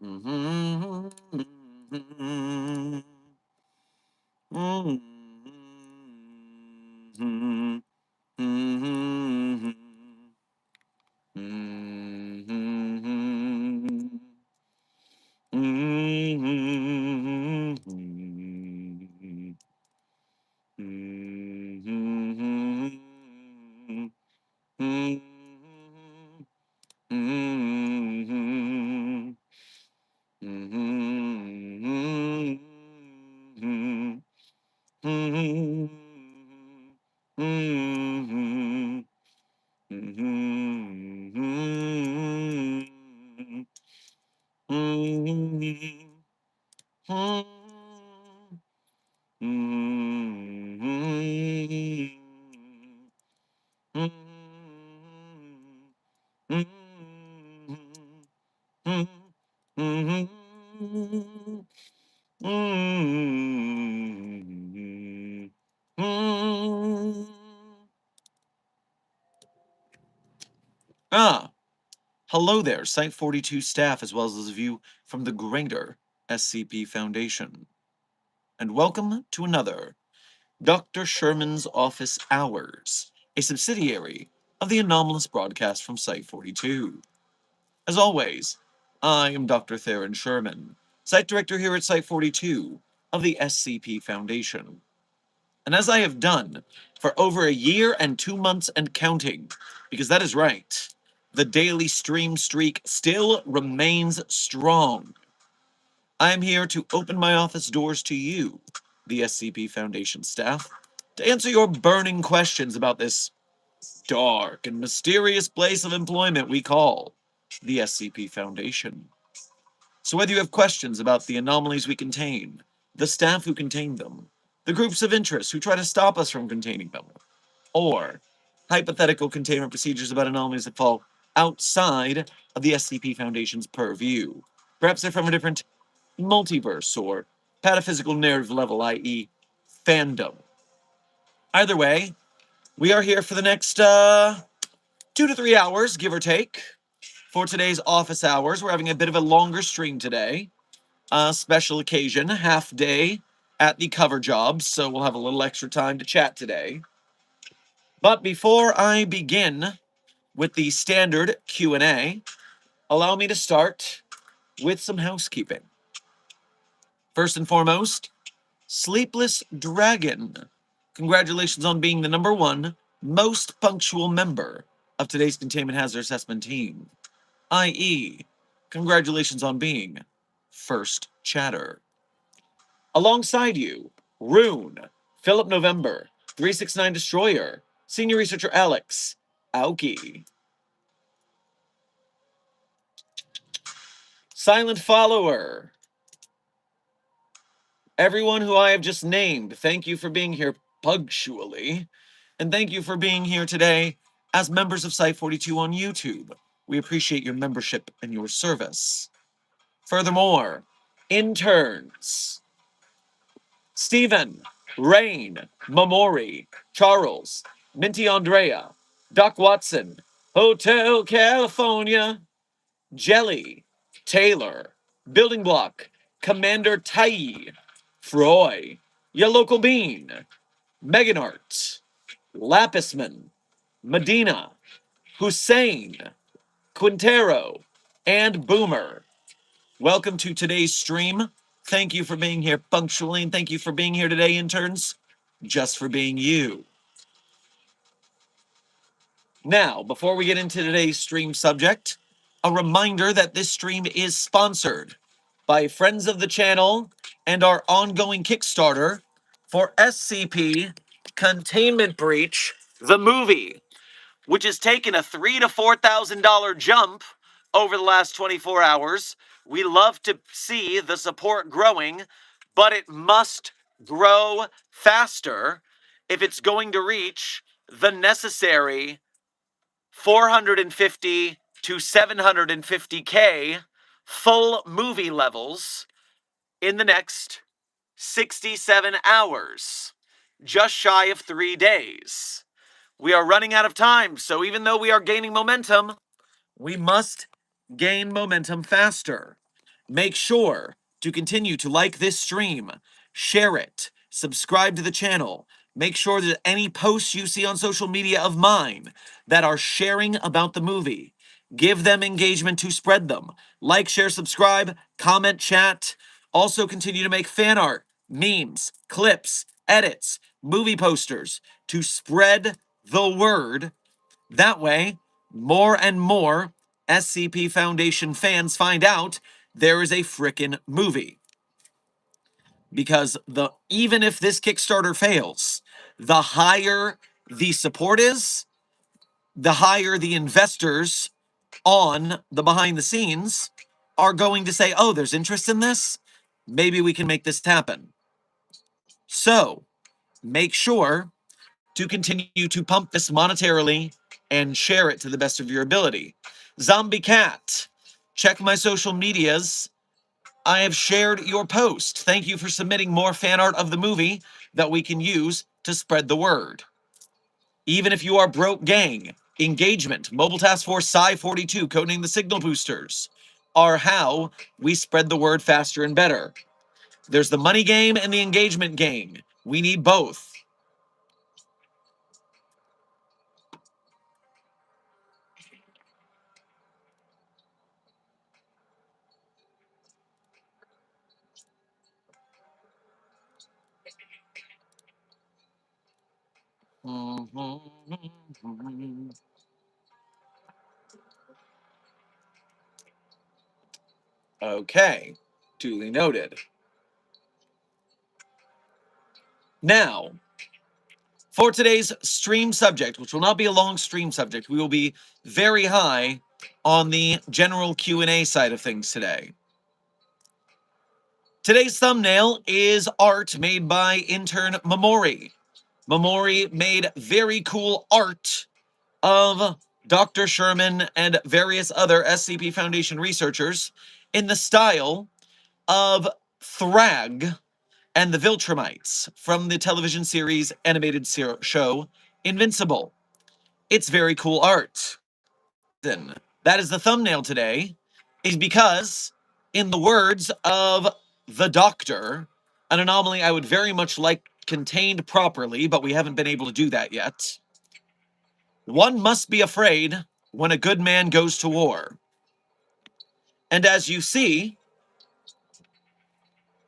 Mm-hmm. Mm-hmm. Mm-hmm. Mm-hmm. Mm-hmm. Mm-hmm. Mm-hmm. Mm-hmm. Mm-hmm. Mm-hmm. Mm-hmm. Mm-hmm. Ah, hello there, Site 42 staff, as well as those of you from the greater SCP Foundation. And welcome to another Dr. Sherman's Office Hours, a subsidiary of the anomalous broadcast from Site 42. As always, I am Dr. Theron Sherman, Site Director here at Site 42 of the SCP Foundation. And as I have done for over a year and 2 months and counting, because that is right, the daily stream streak still remains strong. I am here to open my office doors to you, the SCP Foundation staff, to answer your burning questions about this dark and mysterious place of employment we call the SCP Foundation. So whether you have questions about the anomalies we contain, the staff who contain them, the groups of interest who try to stop us from containing them, or hypothetical containment procedures about anomalies that fall outside of the SCP Foundation's purview, perhaps they're from a different multiverse or pataphysical narrative level, i.e., fandom. Either way, we are here for the next 2 to 3 hours, give or take, for today's office hours. We're having a bit of a longer stream today. Special occasion, half day at the cover job, so we'll have a little extra time to chat today. But before I begin with the standard Q&A, allow me to start with some housekeeping. First and foremost, Sleepless Dragon. Congratulations on being the #1 most punctual member of today's Containment Hazard Assessment team, i.e., congratulations on being first chatter. Alongside you, Rune, Philip November, 369 Destroyer, Senior Researcher Alex, Aoki, Silent Follower, everyone who I have just named, thank you for being here punctually, and thank you for being here today as members of Site 42 on YouTube. We appreciate your membership and your service. Furthermore, interns, Stephen, Rain, Mamori, Charles, Minty Andrea, Doc Watson, Hotel California, Jelly, Taylor, Building Block, Commander Tai, Froy, Your Local Bean, Meganart, Lapisman, Medina, Hussein, Quintero, and Boomer. Welcome to today's stream. Thank you for being here punctually, and thank you for being here today, interns, just for being you. Now, before we get into today's stream subject, a reminder that this stream is sponsored by friends of the channel and our ongoing Kickstarter for SCP Containment Breach, the movie, which has taken a $3,000 to $4,000 jump over the last 24 hours. We love to see the support growing, but it must grow faster if it's going to reach the necessary 450 to 750K full movie levels in the next 67 hours, just shy of 3 days. We are running out of time, so even though we are gaining momentum, we must gain momentum faster. Make sure to continue to like this stream, share it, subscribe to the channel. Make sure that any posts you see on social media of mine that are sharing about the movie, give them engagement to spread them. Like, share, subscribe, comment, chat. Also continue to make fan art, memes, clips, edits, movie posters to spread the word. That way, more and more SCP Foundation fans find out there is a frickin' movie. Because even if this Kickstarter fails, the higher the support is, the higher the investors on the behind the scenes are going to say, oh, there's interest in this? Maybe we can make this happen. So, make sure to continue to pump this monetarily and share it to the best of your ability. Zombie Cat, check my social medias. I have shared your post. Thank you for submitting more fan art of the movie that we can use to spread the word. Even if you are broke gang, engagement, Mobile Task Force Psi-42, codenamed the Signal Boosters, are how we spread the word faster and better. There's the money game and the engagement game. We need both. Okay, duly noted. Now, for today's stream subject, which will not be a long stream subject, we will be very high on the general Q&A side of things today. Today's thumbnail is art made by intern Mamori. Mamori made very cool art of Dr. Sherman and various other SCP Foundation researchers in the style of Thrag and the Viltrumites from the television series animated show Invincible. It's very cool art. Then that is the thumbnail today, is because, in the words of the Doctor, an anomaly I would very much like contained properly, but we haven't been able to do that yet. One must be afraid when a good man goes to war. And as you see,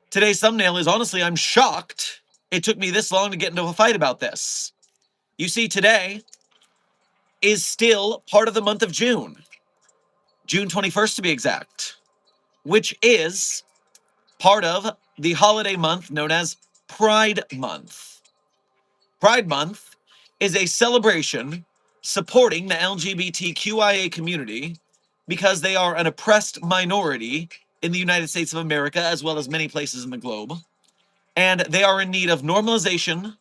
today's thumbnail is, honestly, I'm shocked it took me this long to get into a fight about this. You see, today is still part of the month of June. June 21st to be exact, which is part of the holiday month known as Pride Month. Pride Month is a celebration supporting the LGBTQIA community because they are an oppressed minority in the United States of America, as well as many places in the globe, and they are in need of normalization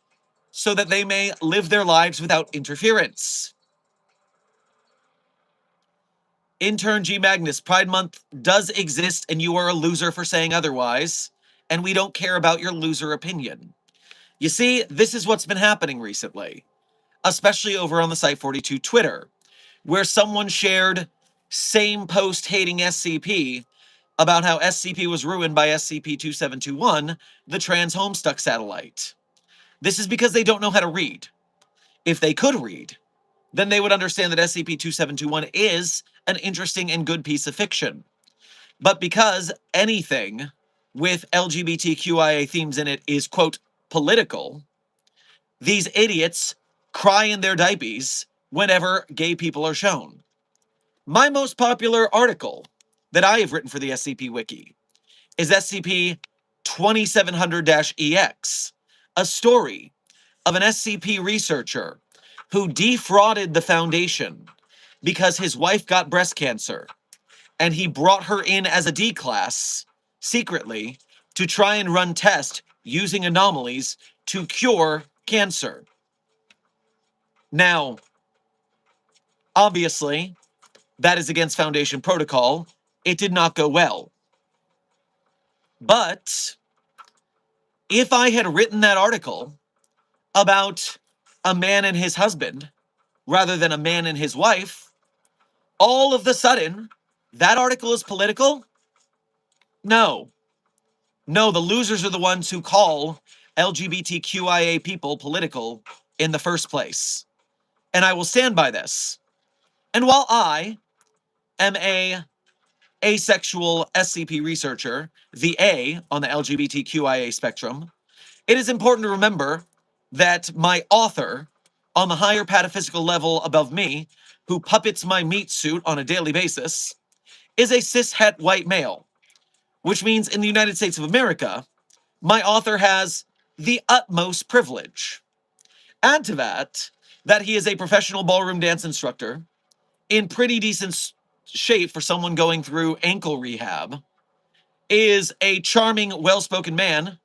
so that they may live their lives without interference. Intern G. Magnus, Pride Month does exist, and you are a loser for saying otherwise, and we don't care about your loser opinion. You see, this is what's been happening recently, especially over on the Site42 Twitter, where someone shared same post hating SCP about how SCP was ruined by SCP-2721, the trans Homestuck satellite. This is because they don't know how to read. If they could read, then they would understand that SCP-2721 is an interesting and good piece of fiction. But because anything with LGBTQIA themes in it is, quote, political, these idiots cry in their diapers whenever gay people are shown. My most popular article that I have written for the SCP Wiki is SCP-2700-EX, a story of an SCP researcher who defrauded the Foundation because his wife got breast cancer, and he brought her in as a D-class, secretly, to try and run tests using anomalies to cure cancer. Now, obviously, that is against Foundation protocol. It did not go well. But if I had written that article about a man and his husband, rather than a man and his wife, all of the sudden, that article is political? No. No, the losers are the ones who call LGBTQIA people political in the first place. And I will stand by this. And while I am a asexual SCP researcher, the A on the LGBTQIA spectrum, it is important to remember that my author, on the higher pataphysical level above me, who puppets my meat suit on a daily basis, is a cishet white male, which means in the United States of America, my author has the utmost privilege. Add to that, that he is a professional ballroom dance instructor in pretty decent shape for someone going through ankle rehab, is a charming, well-spoken man,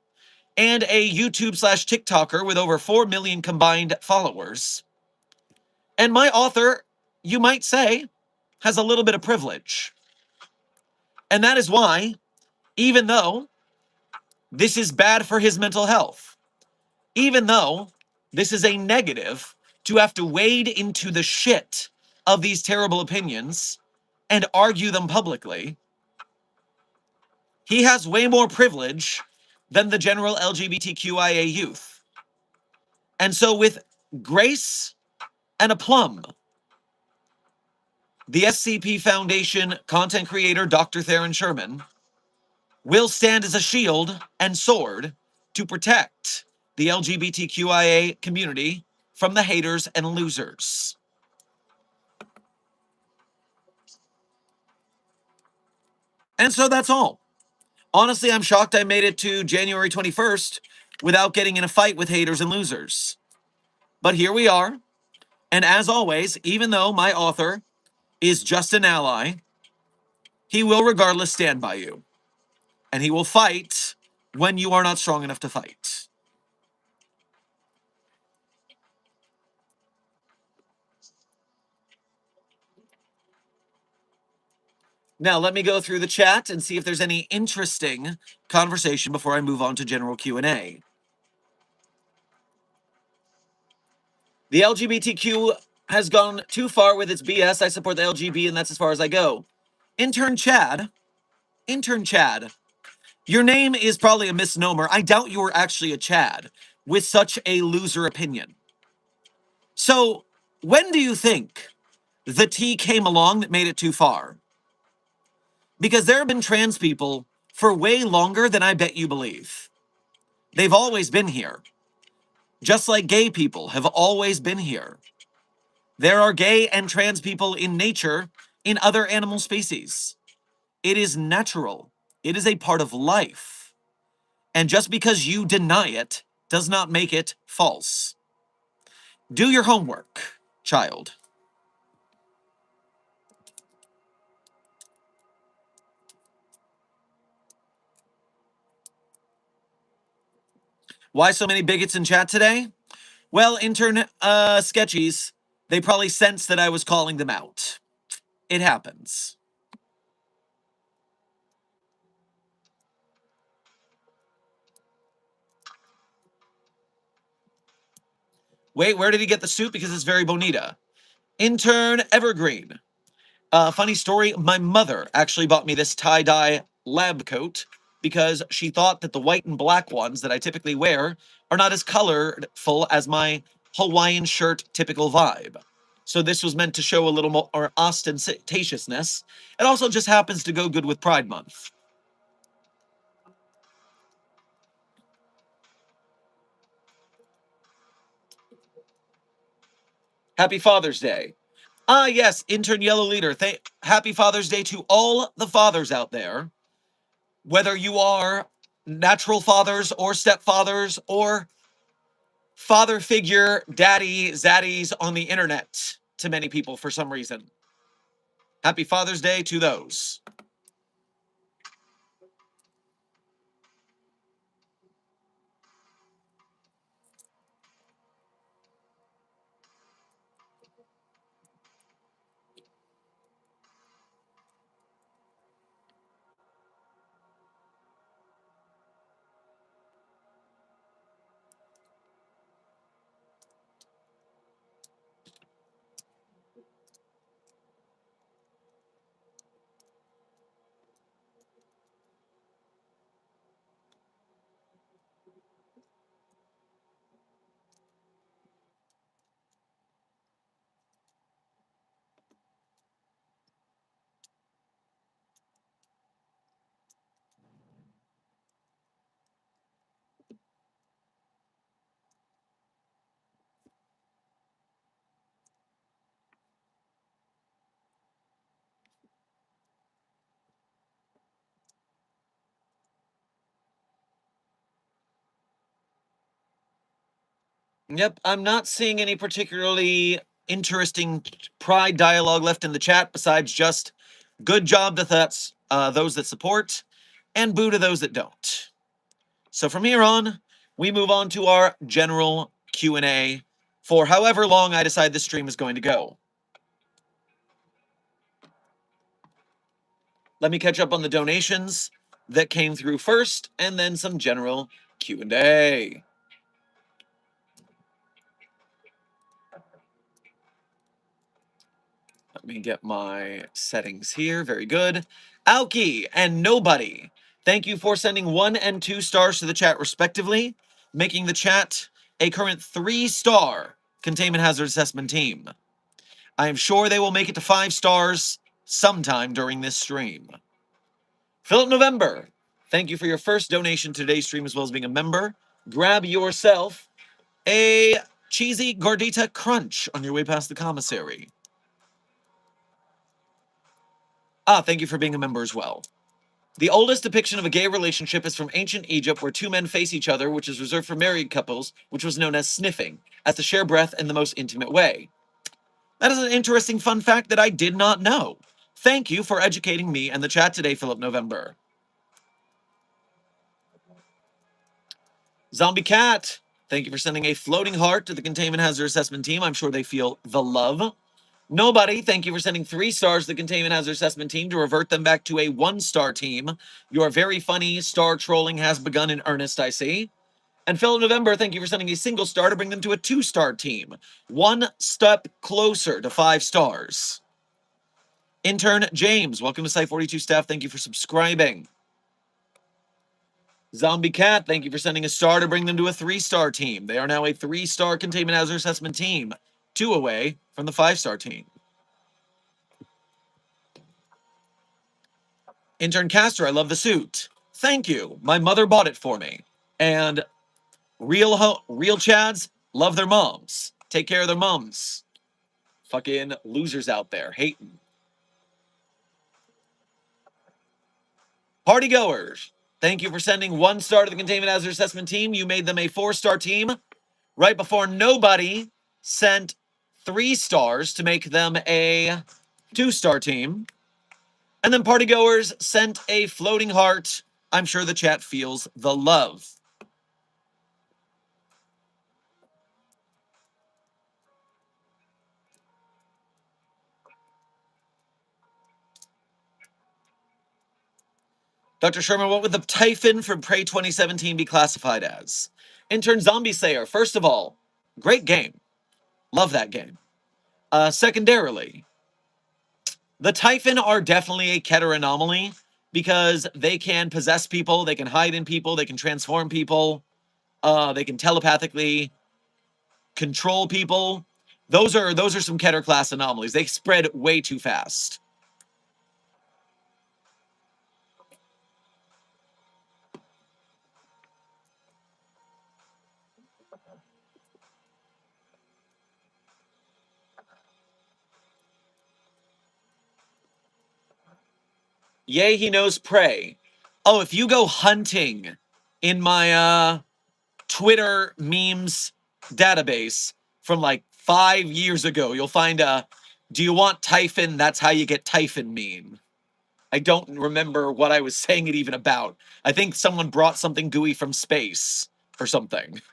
and a YouTube slash TikToker with over 4 million combined followers. And my author, you might say, has a little bit of privilege. And that is why, even though this is bad for his mental health, even though this is a negative to have to wade into the shit of these terrible opinions and argue them publicly, he has way more privilege than the general LGBTQIA youth. And so, with grace and aplomb, the SCP Foundation content creator Dr. Theron Sherman will stand as a shield and sword to protect the LGBTQIA community from the haters and losers. And so that's all. Honestly, I'm shocked I made it to January 21st without getting in a fight with haters and losers. But here we are. And as always, even though my author is just an ally, he will regardless stand by you. And he will fight when you are not strong enough to fight. Now, let me go through the chat and see if there's any interesting conversation before I move on to general Q&A. The LGBTQ has gone too far with its BS. I support the LGB, and that's as far as I go. Intern Chad, your name is probably a misnomer. I doubt you were actually a Chad with such a loser opinion. So, when do you think the T came along that made it too far? Because there have been trans people for way longer than I bet you believe. They've always been here. Just like gay people have always been here. There are gay and trans people in nature in other animal species. It is natural. It is a part of life. And just because you deny it does not make it false. Do your homework, child. Why so many bigots in chat today? Well, intern sketchies, they probably sensed that I was calling them out. It happens. Wait, where did he get the suit? Because it's very bonita. Intern Evergreen. Funny story, my mother actually bought me this tie-dye lab coat because she thought that the white and black ones that I typically wear are not as colorful as my Hawaiian shirt typical vibe. So this was meant to show a little more ostentatiousness. It also just happens to go good with Pride Month. Happy Father's Day. Ah, yes, intern Yellow Leader. Happy Father's Day to all the fathers out there. Whether you are natural fathers or stepfathers or father figure daddy zaddies on the internet to many people for some reason. Happy Father's Day to those. Yep, I'm not seeing any particularly interesting Pride dialogue left in the chat besides just good job to those that support and boo to those that don't. So from here on, we move on to our general Q&A for however long I decide this stream is going to go. Let me catch up on the donations that came through first, and then some general Q&A. Let me get my settings here. Very good. Alki and Nobody, thank you for sending 1 and 2 stars to the chat respectively, making the chat a current 3-star containment hazard assessment team. I am sure they will make it to 5 stars sometime during this stream. Philip November, thank you for your first donation to today's stream as well as being a member. Grab yourself a cheesy gordita crunch on your way past the commissary. Thank you for being a member as well. The oldest depiction of a gay relationship is from ancient Egypt, where 2 men face each other, which is reserved for married couples, which was known as sniffing, as to share breath in the most intimate way. That is an interesting fun fact that I did not know. Thank you for educating me and the chat today, Philip November. Zombie Cat, thank you for sending a floating heart to the containment hazard assessment team. I'm sure they feel the love. Nobody, thank you for sending 3 stars to the containment hazard assessment team to revert them back to a 1-star team. Your very funny star trolling has begun in earnest, I see. And Phil November, thank you for sending a single star to bring them to a 2-star team. 1 step closer to 5 stars. Intern James, welcome to Site 42 staff. Thank you for subscribing. Zombie Cat, thank you for sending a star to bring them to a 3-star team. They are now a 3-star containment hazard assessment team, 2 away from the 5-star team. Intern Castor, I love the suit. Thank you. My mother bought it for me. And real chads love their moms. Take care of their moms. Fucking losers out there hating. Party goers, thank you for sending 1 star to the containment hazard assessment team. You made them a 4-star team. Right before Nobody sent 3 stars to make them a 2-star team. And then party goers sent a floating heart. I'm sure the chat feels the love. Dr. Sherman, what would the Typhon from Prey 2017 be classified as? Intern Zombie Slayer, first of all, great game. Love that game. Secondarily, the Typhon are definitely a Keter anomaly because they can possess people, they can hide in people, they can transform people, they can telepathically control people. Those are some Keter class anomalies. They spread way too fast. Yay, he knows prey. Oh, if you go hunting in my Twitter memes database from like 5 years ago, you'll find a "Do you want Typhon? That's how you get Typhon" meme. I don't remember what I was saying it even about. I think someone brought something gooey from space or something.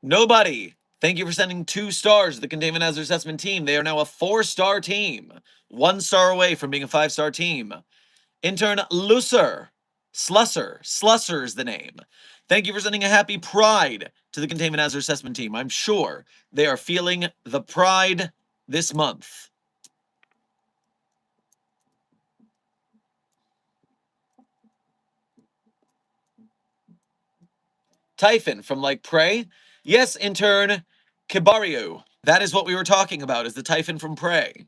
Nobody. Thank you for sending 2 stars to the containment hazard assessment team. They are now a 4-star team. 1 star away from being a 5-star team. Intern Slusser is the name. Thank you for sending a happy Pride to the containment hazard assessment team. I'm sure they are feeling the pride this month. Typhon from like Prey. Yes, intern Kibario. That is what we were talking about, is the Typhon from Prey.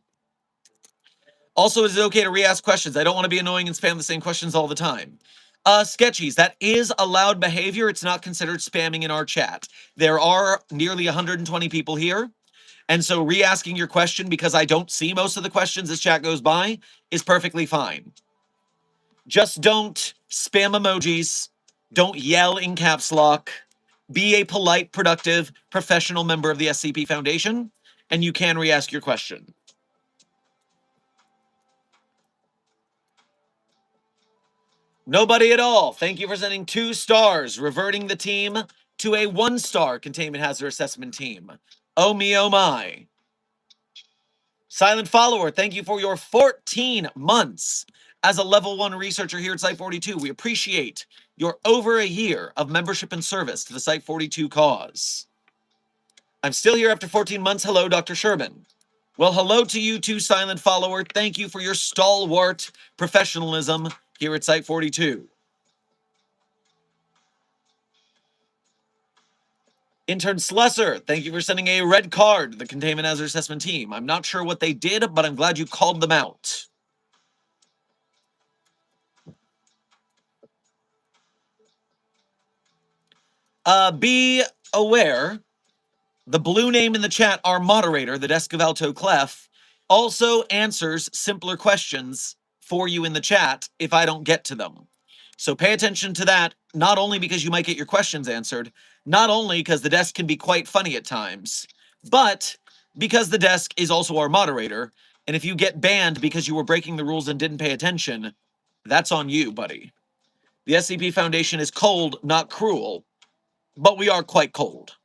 Also, is it okay to re-ask questions? I don't want to be annoying and spam the same questions all the time. Sketchies, that is allowed behavior. It's not considered spamming in our chat. There are nearly 120 people here. And so re-asking your question because I don't see most of the questions as chat goes by is perfectly fine. Just don't spam emojis Don't yell in caps lock. Be a polite, productive, professional member of the SCP Foundation, and you can re-ask your question. Nobody at all. Thank you for sending 2 stars, reverting the team to a 1-star containment hazard assessment team. Oh me, oh my. Silent Follower, thank you for your 14 months as a level 1 researcher here at Site 42. We appreciate your over a year of membership and service to the Site 42 cause. I'm still here after 14 months. Hello, Dr. Sherman. Well, hello to you too, Silent Follower. Thank you for your stalwart professionalism here at Site 42. Intern Slesser, thank you for sending a red card to the Containment Hazard Assessment team. I'm not sure what they did, but I'm glad you called them out. Be aware, the blue name in the chat, our moderator, the Desk of Alto Clef, also answers simpler questions for you in the chat if I don't get to them. So pay attention to that, not only because you might get your questions answered, not only because the desk can be quite funny at times, but because the desk is also our moderator, and if you get banned because you were breaking the rules and didn't pay attention, that's on you, buddy. The SCP Foundation is cold, not cruel, but we are quite cold.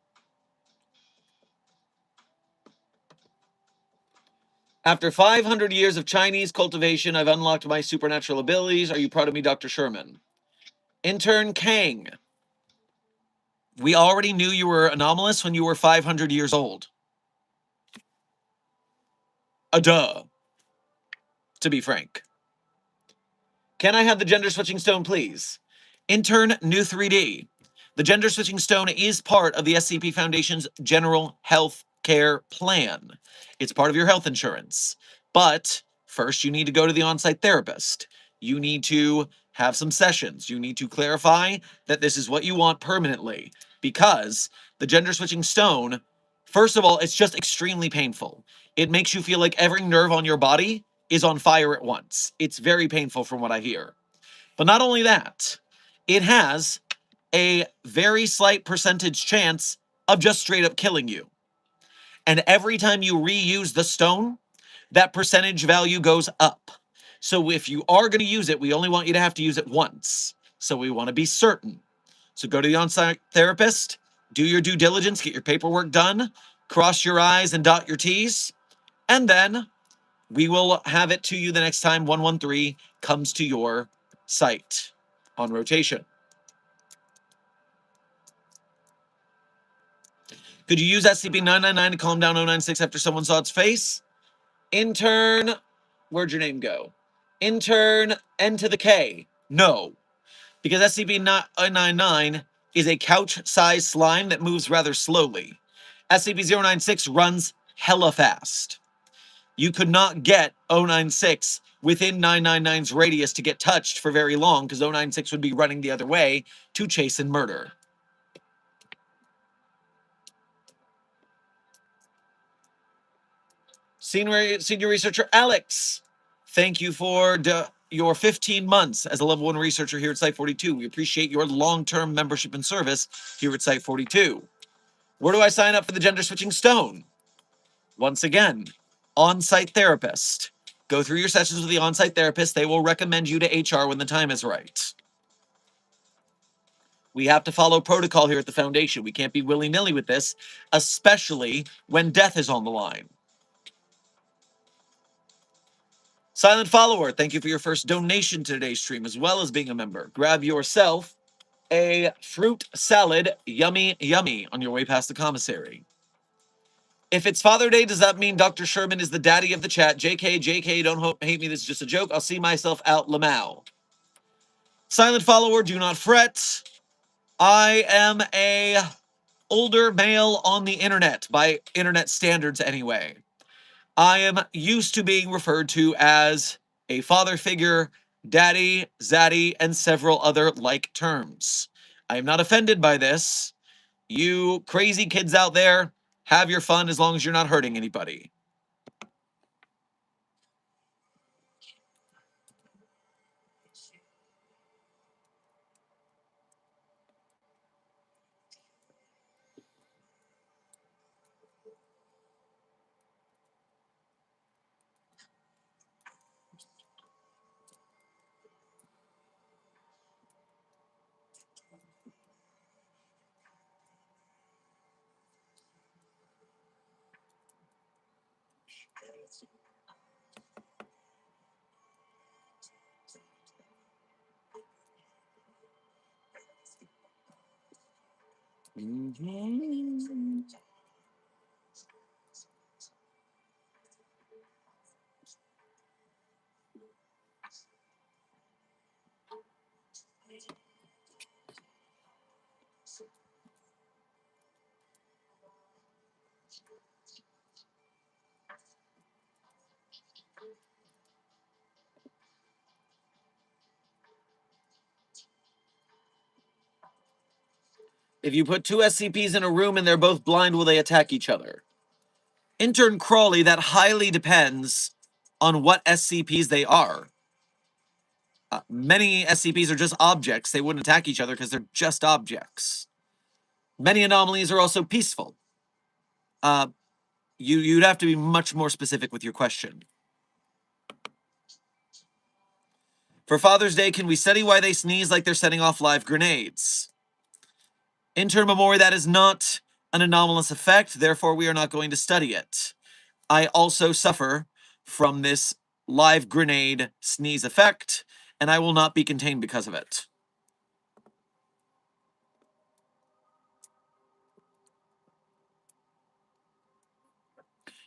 After 500 years of Chinese cultivation, I've unlocked my supernatural abilities. Are you proud of me, Dr. Sherman? Intern Kang. We already knew you were anomalous when you were 500 years old. Duh, to be frank. Can I have the gender switching stone, please? Intern New 3D. The gender switching stone is part of the SCP Foundation's general health care plan. It's part of your health insurance. But first, you need to go to the on-site therapist. You need to have some sessions. You need to clarify that this is what you want permanently. Because the gender switching stone, first of all, it's just extremely painful. It makes you feel like every nerve on your body is on fire at once. It's very painful from what I hear. But not only that, it has a very slight percentage chance of just straight up killing you. And every time you reuse the stone, that percentage value goes up. So if you are going to use it, we only want you to have to use it once. So we want to be certain. So go to the on-site therapist, do your due diligence, get your paperwork done, cross your I's and dot your T's, and then we will have it to you the next time 113 comes to your site on rotation. Could you use SCP-999 to calm down 096 after someone saw its face? Intern, where'd your name go? Intern N to the K. No, because SCP-999 is a couch-sized slime that moves rather slowly. SCP-096 runs hella fast. You could not get 096 within 999's radius to get touched for very long, because 096 would be running the other way to chase and murder. Senior researcher Alex, thank you for your 15 months as a level 1 researcher here at Site 42. We appreciate your long-term membership and service here at Site 42. Where do I sign up for the gender switching stone? Once again, on-site therapist. Go through your sessions with the on-site therapist. They will recommend you to HR when the time is right. We have to follow protocol here at the Foundation. We can't be willy-nilly with this, especially when death is on the line. Silent Follower, thank you for your first donation to today's stream, as well as being a member. Grab yourself a fruit salad, yummy, yummy, on your way past the commissary. If it's Father Day, does that mean Dr. Sherman is the daddy of the chat? JK, don't hate me, this is just a joke. I'll see myself out, Lamau. Silent Follower, do not fret. I am a older male on the internet, by internet standards anyway. I am used to being referred to as a father figure, daddy, zaddy, and several other like terms. I am not offended by this. You crazy kids out there, have your fun as long as you're not hurting anybody. If you put two SCPs in a room and they're both blind, will they attack each other? Intern Crawley, that highly depends on what SCPs they are. Many SCPs are just objects. They wouldn't attack each other because they're just objects. Many anomalies are also peaceful. You'd have to be much more specific with your question. For Father's Day, can we study why they sneeze like they're setting off live grenades? Intern Memori, that is not an anomalous effect, therefore we are not going to study it. I also suffer from this live grenade sneeze effect, and I will not be contained because of it.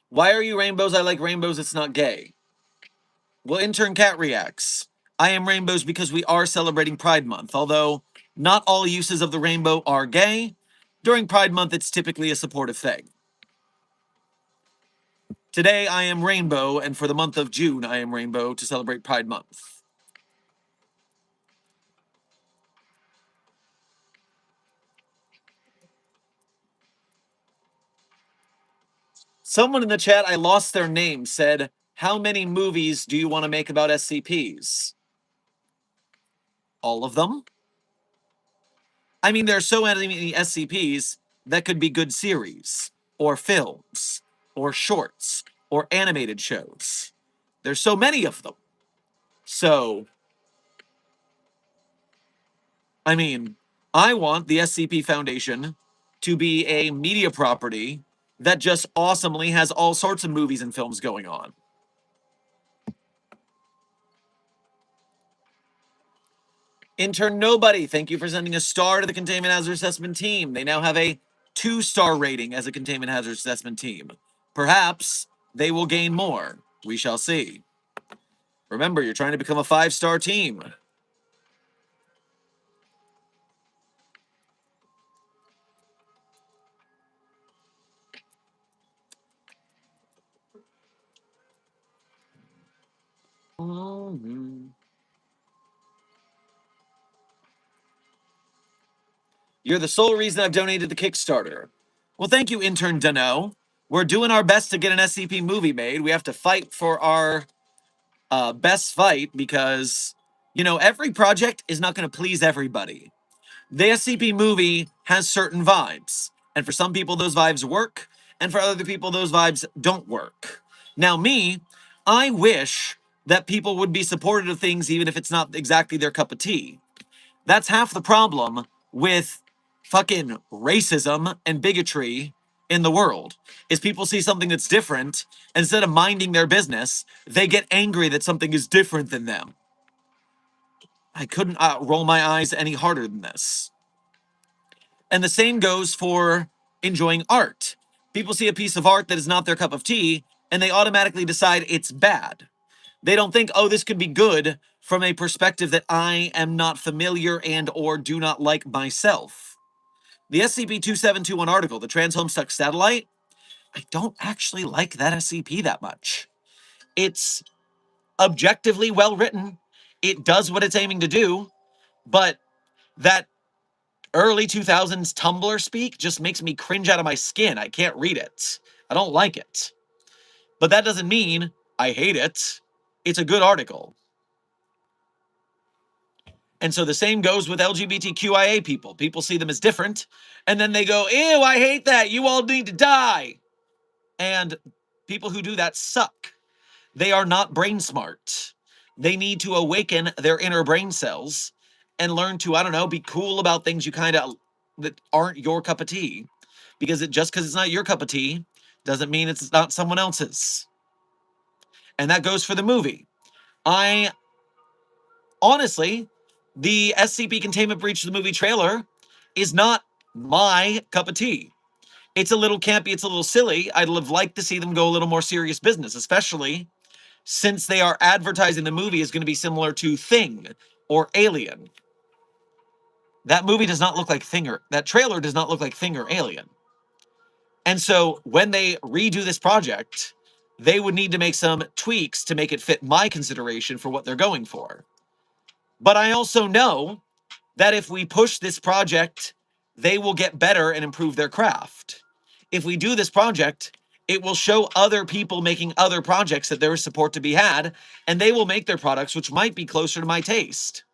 Why are you rainbows? I like rainbows, it's not gay. Well, Intern Cat reacts. I am rainbows because we are celebrating Pride Month, although not all uses of the rainbow are gay. During Pride Month, it's typically a supportive thing. Today, I am rainbow, and for the month of June, I am rainbow to celebrate Pride Month. Someone in the chat, I lost their name, said, how many movies do you want to make about SCPs? All of them? I mean, there are so many SCPs that could be good series, or films, or shorts, or animated shows. There's so many of them. So, I mean, I want the SCP Foundation to be a media property that just awesomely has all sorts of movies and films going on. Intern Nobody, thank you for sending a star to the Containment Hazard Assessment team. They now have a 2-star rating as a Containment Hazard Assessment team. Perhaps they will gain more. We shall see. Remember, you're trying to become a 5-star team. You're the sole reason I've donated to Kickstarter. Well, thank you, Intern Dano. We're doing our best to get an SCP movie made. We have to fight for our best fight because, you know, every project is not going to please everybody. The SCP movie has certain vibes, and for some people those vibes work, and for other people those vibes don't work. Now me, I wish that people would be supportive of things even if it's not exactly their cup of tea. That's half the problem with fucking racism and bigotry in the world, is people see something that's different, instead of minding their business, they get angry that something is different than them. I couldn't roll my eyes any harder than this. And the same goes for enjoying art. People see a piece of art that is not their cup of tea, and they automatically decide it's bad. They don't think, oh, this could be good from a perspective that I am not familiar and or do not like myself. The SCP-2721 article, the Trans-Homestuck Satellite, I don't actually like that SCP that much. It's objectively well written. It does what it's aiming to do, but that early 2000s Tumblr speak just makes me cringe out of my skin. I can't read it. I don't like it. But that doesn't mean I hate it. It's a good article. And so the same goes with LGBTQIA people. People see them as different, and then they go, ew, I hate that. You all need to die. And people who do that suck. They are not brain smart. They need to awaken their inner brain cells and learn to, I don't know, be cool about things you kind of that aren't your cup of tea. Because just because it's not your cup of tea doesn't mean it's not someone else's. And that goes for the movie. Honestly, the SCP Containment Breach of the movie trailer is not my cup of tea. It's a little campy, it's a little silly. I'd have liked to see them go a little more serious business, especially since they are advertising the movie is going to be similar to Thing or Alien. That movie does not look like Thing, or that trailer does not look like Thing or Alien. And so when they redo this project, they would need to make some tweaks to make it fit my consideration for what they're going for. But I also know that if we push this project, they will get better and improve their craft. If we do this project, it will show other people making other projects that there is support to be had, and they will make their products which might be closer to my taste.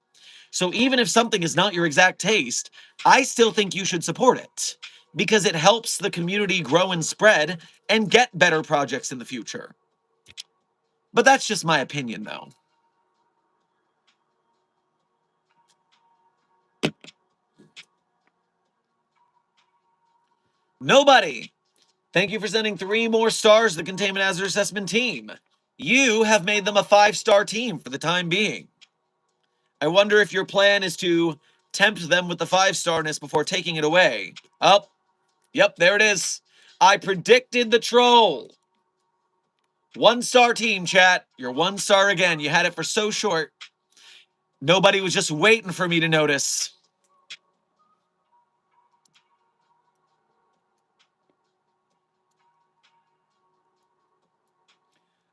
So even if something is not your exact taste, I still think you should support it because it helps the community grow and spread and get better projects in the future. But that's just my opinion, though. Nobody. Thank you for sending 3 more stars to the Containment Hazard Assessment team. You have made them a 5-star team for the time being. I wonder if your plan is to tempt them with the 5-starness before taking it away. Oh, yep, there it is. I predicted the troll. 1-star team, chat. You're 1 star again. You had it for so short. Nobody was just waiting for me to notice.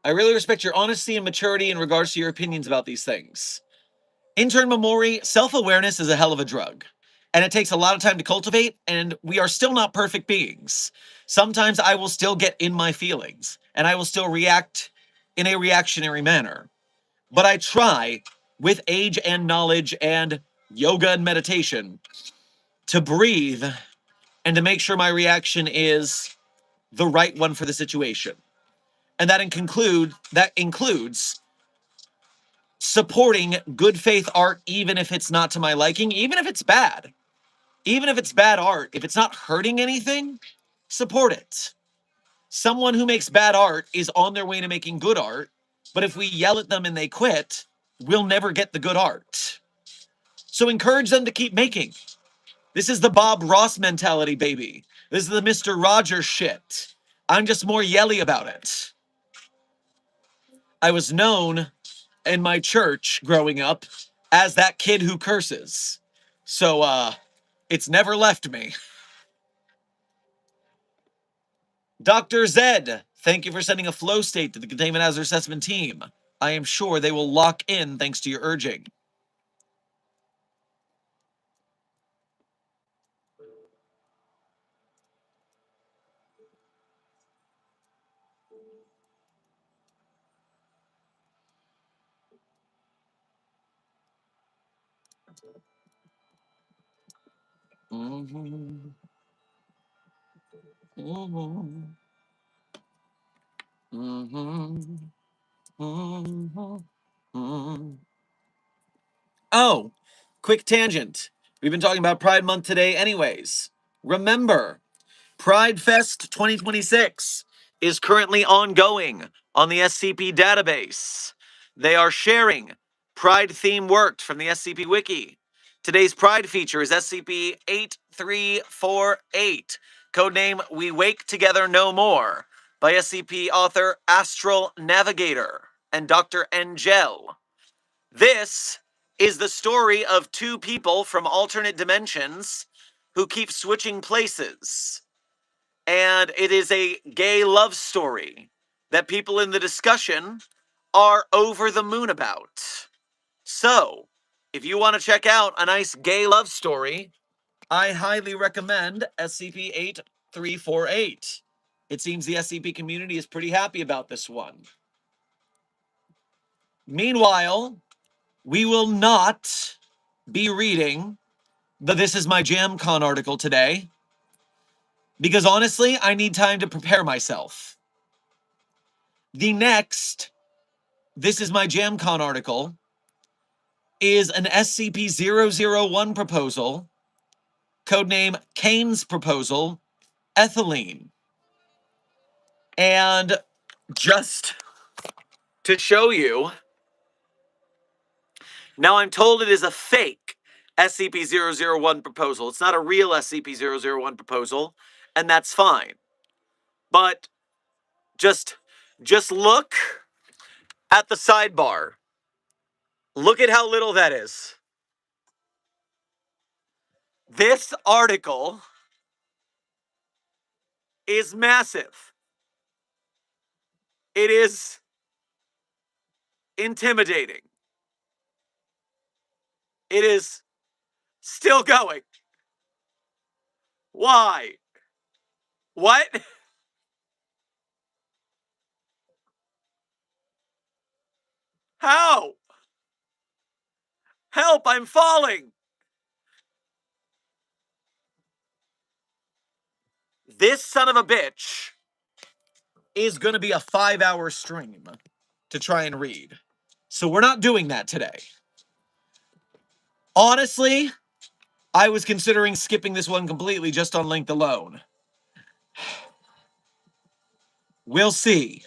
I really respect your honesty and maturity in regards to your opinions about these things. Intern Memori, self-awareness is a hell of a drug. And it takes a lot of time to cultivate, and we are still not perfect beings. Sometimes I will still get in my feelings, and I will still react in a reactionary manner. But I try, with age and knowledge and yoga and meditation, to breathe and to make sure my reaction is the right one for the situation. And that includes supporting good faith art even if it's not to my liking, even if it's bad. Even if it's bad art, if it's not hurting anything, support it. Someone who makes bad art is on their way to making good art, but if we yell at them and they quit, we'll never get the good art. So encourage them to keep making. This is the Bob Ross mentality, baby. This is the Mr. Rogers shit. I'm just more yelly about it. I was known in my church growing up as that kid who curses. So, it's never left me. Dr. Zed, thank you for sending a flow state to the Containment Hazard Assessment team. I am sure they will lock in thanks to your urging. Mm-hmm. Mm-hmm. Mm-hmm. Mm-hmm. Mm-hmm. Oh, quick tangent. We've been talking about Pride Month today anyways. Remember, Pridefest 2026 is currently ongoing on the SCP database. They are sharing Pride theme work from the SCP Wiki. Today's Pride feature is SCP 8348, codename We Wake Together No More, by SCP author Astral Navigator and Dr. Angel. This is the story of 2 people from alternate dimensions who keep switching places. And it is a gay love story that people in the discussion are over the moon about. So, if you want to check out a nice gay love story, I highly recommend SCP-8348. It seems the SCP community is pretty happy about this one. Meanwhile, we will not be reading the This Is My JamCon article today, because honestly, I need time to prepare myself. The next This Is My JamCon article is an SCP-001 proposal, codename Kane's Proposal, Ethylene. And just to show you. Now I'm told it is a fake SCP-001 proposal. It's not a real SCP-001 proposal, and that's fine. But just look at the sidebar. Look at how little that is. This article is massive. It is intimidating. It is still going. Why? What? How? Help, I'm falling. This son of a bitch is going to be a 5-hour stream to try and read. So we're not doing that today. Honestly, I was considering skipping this one completely just on length alone. We'll see.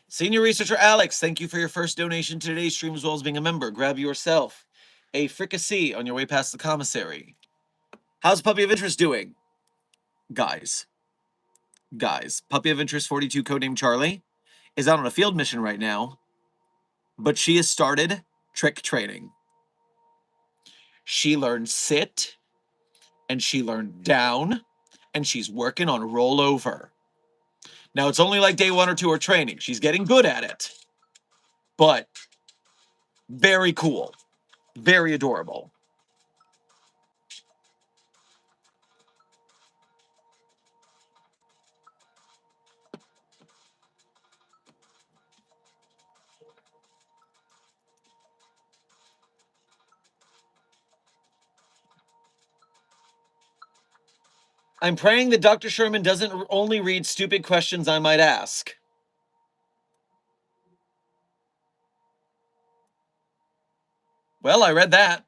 Senior Researcher Alex, thank you for your first donation to today's stream as well as being a member. Grab yourself a fricassee on your way past the commissary. How's Puppy of Interest doing? Guys, Puppy of Interest 42, codename Charlie, is out on a field mission right now, but she has started trick training. She learned sit, and she learned down, and she's working on rollover. Now, it's only like day 1 or 2 of training. She's getting good at it, but very cool, very adorable. I'm praying that Dr. Sherman doesn't only read stupid questions I might ask. Well, I read that.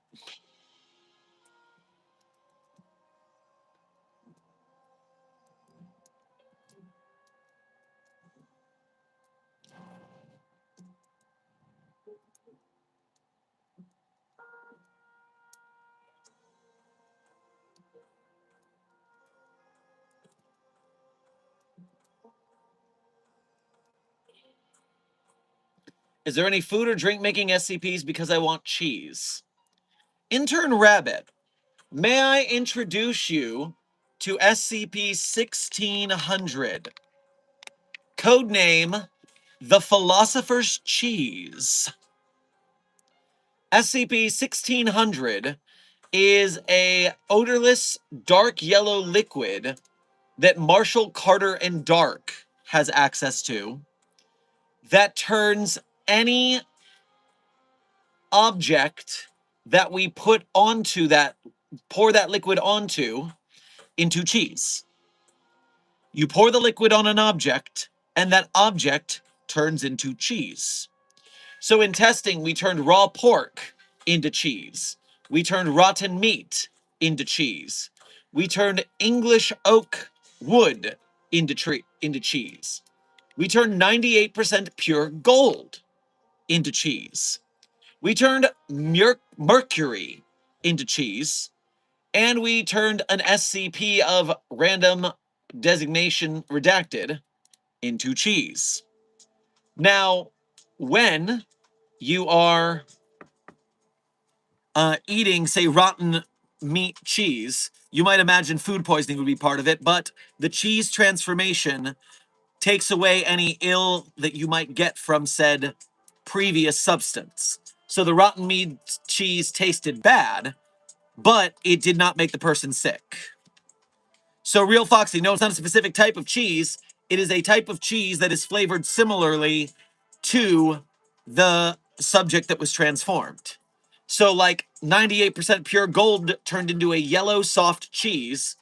Is there any food or drink making SCPs because I want cheese? Intern Rabbit, may I introduce you to SCP-1600? Codename The Philosopher's Cheese. SCP-1600 is a odorless dark yellow liquid that Marshall, Carter, and Dark has access to that turns any object that we put onto that, pour that liquid onto, into cheese. You pour the liquid on an object, and that object turns into cheese. So in testing, we turned raw pork into cheese. We turned rotten meat into cheese. We turned English oak wood into cheese. We turned 98% pure gold into cheese. We turned mercury into cheese. And we turned an SCP of random designation redacted into cheese. Now, when you are eating, say, rotten meat cheese, you might imagine food poisoning would be part of it, but the cheese transformation takes away any ill that you might get from said previous substance. So the rotten meat cheese tasted bad, but it did not make the person sick. So Real Foxy, no, it's not a specific type of cheese. It is a type of cheese that is flavored similarly to the subject that was transformed. So like 98% pure gold turned into a yellow soft cheese.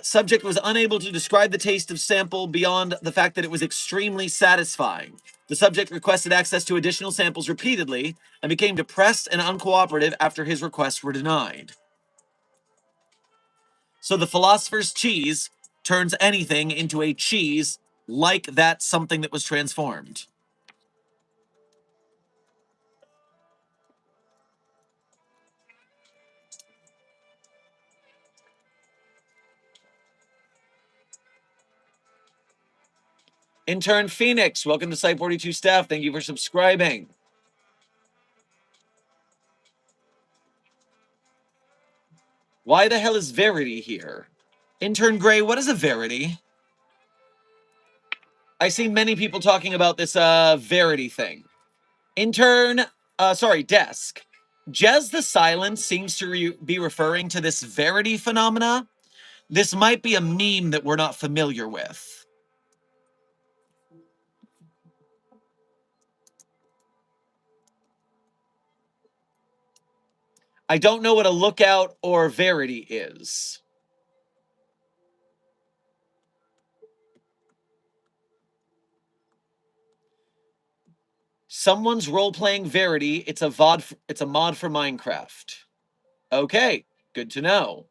Subject was unable to describe the taste of sample beyond the fact that it was extremely satisfying. The subject requested access to additional samples repeatedly and became depressed and uncooperative after his requests were denied. So the philosopher's cheese turns anything into a cheese like that something that was transformed. Intern Phoenix, welcome to Site 42 staff. Thank you for subscribing. Why the hell is Verity here? Intern Gray, what is a Verity? I see many people talking about this Verity thing. Desk. Jez the Silent seems to be referring to this Verity phenomena. This might be a meme that we're not familiar with. I don't know what a lookout or Verity is. Someone's role-playing Verity. It's a mod for Minecraft. Okay, good to know.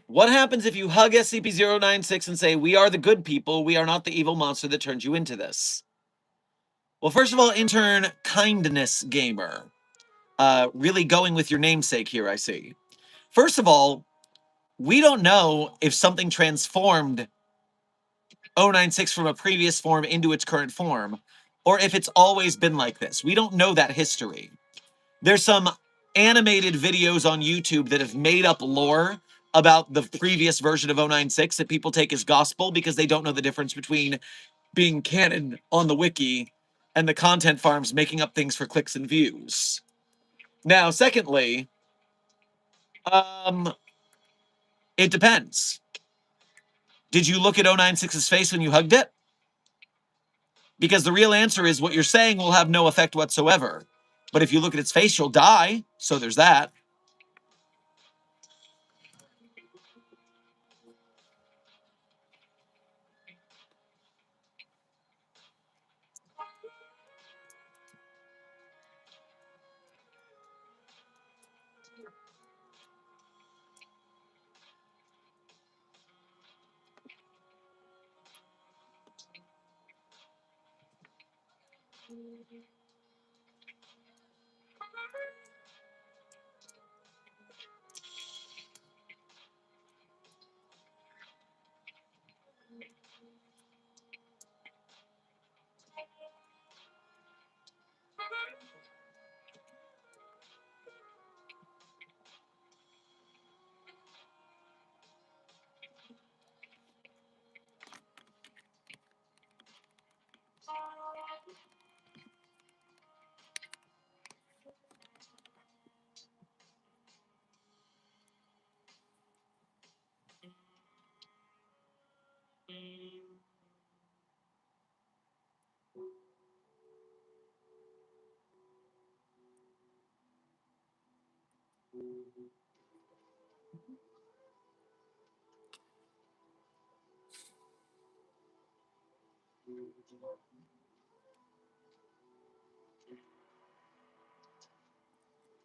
What happens if you hug SCP-096 and say, "We are the good people, we are not the evil monster that turned you into this"? Well, first of all, intern Kindness Gamer. Really going with your namesake here, I see. First of all, we don't know if something transformed 096 from a previous form into its current form, or if it's always been like this. We don't know that history. There's some animated videos on YouTube that have made up lore about the previous version of 096 that people take as gospel because they don't know the difference between being canon on the wiki and the content farms making up things for clicks and views. Now, secondly, it depends. Did you look at 096's face when you hugged it? Because the real answer is what you're saying will have no effect whatsoever. But if you look at its face, you'll die. So there's that.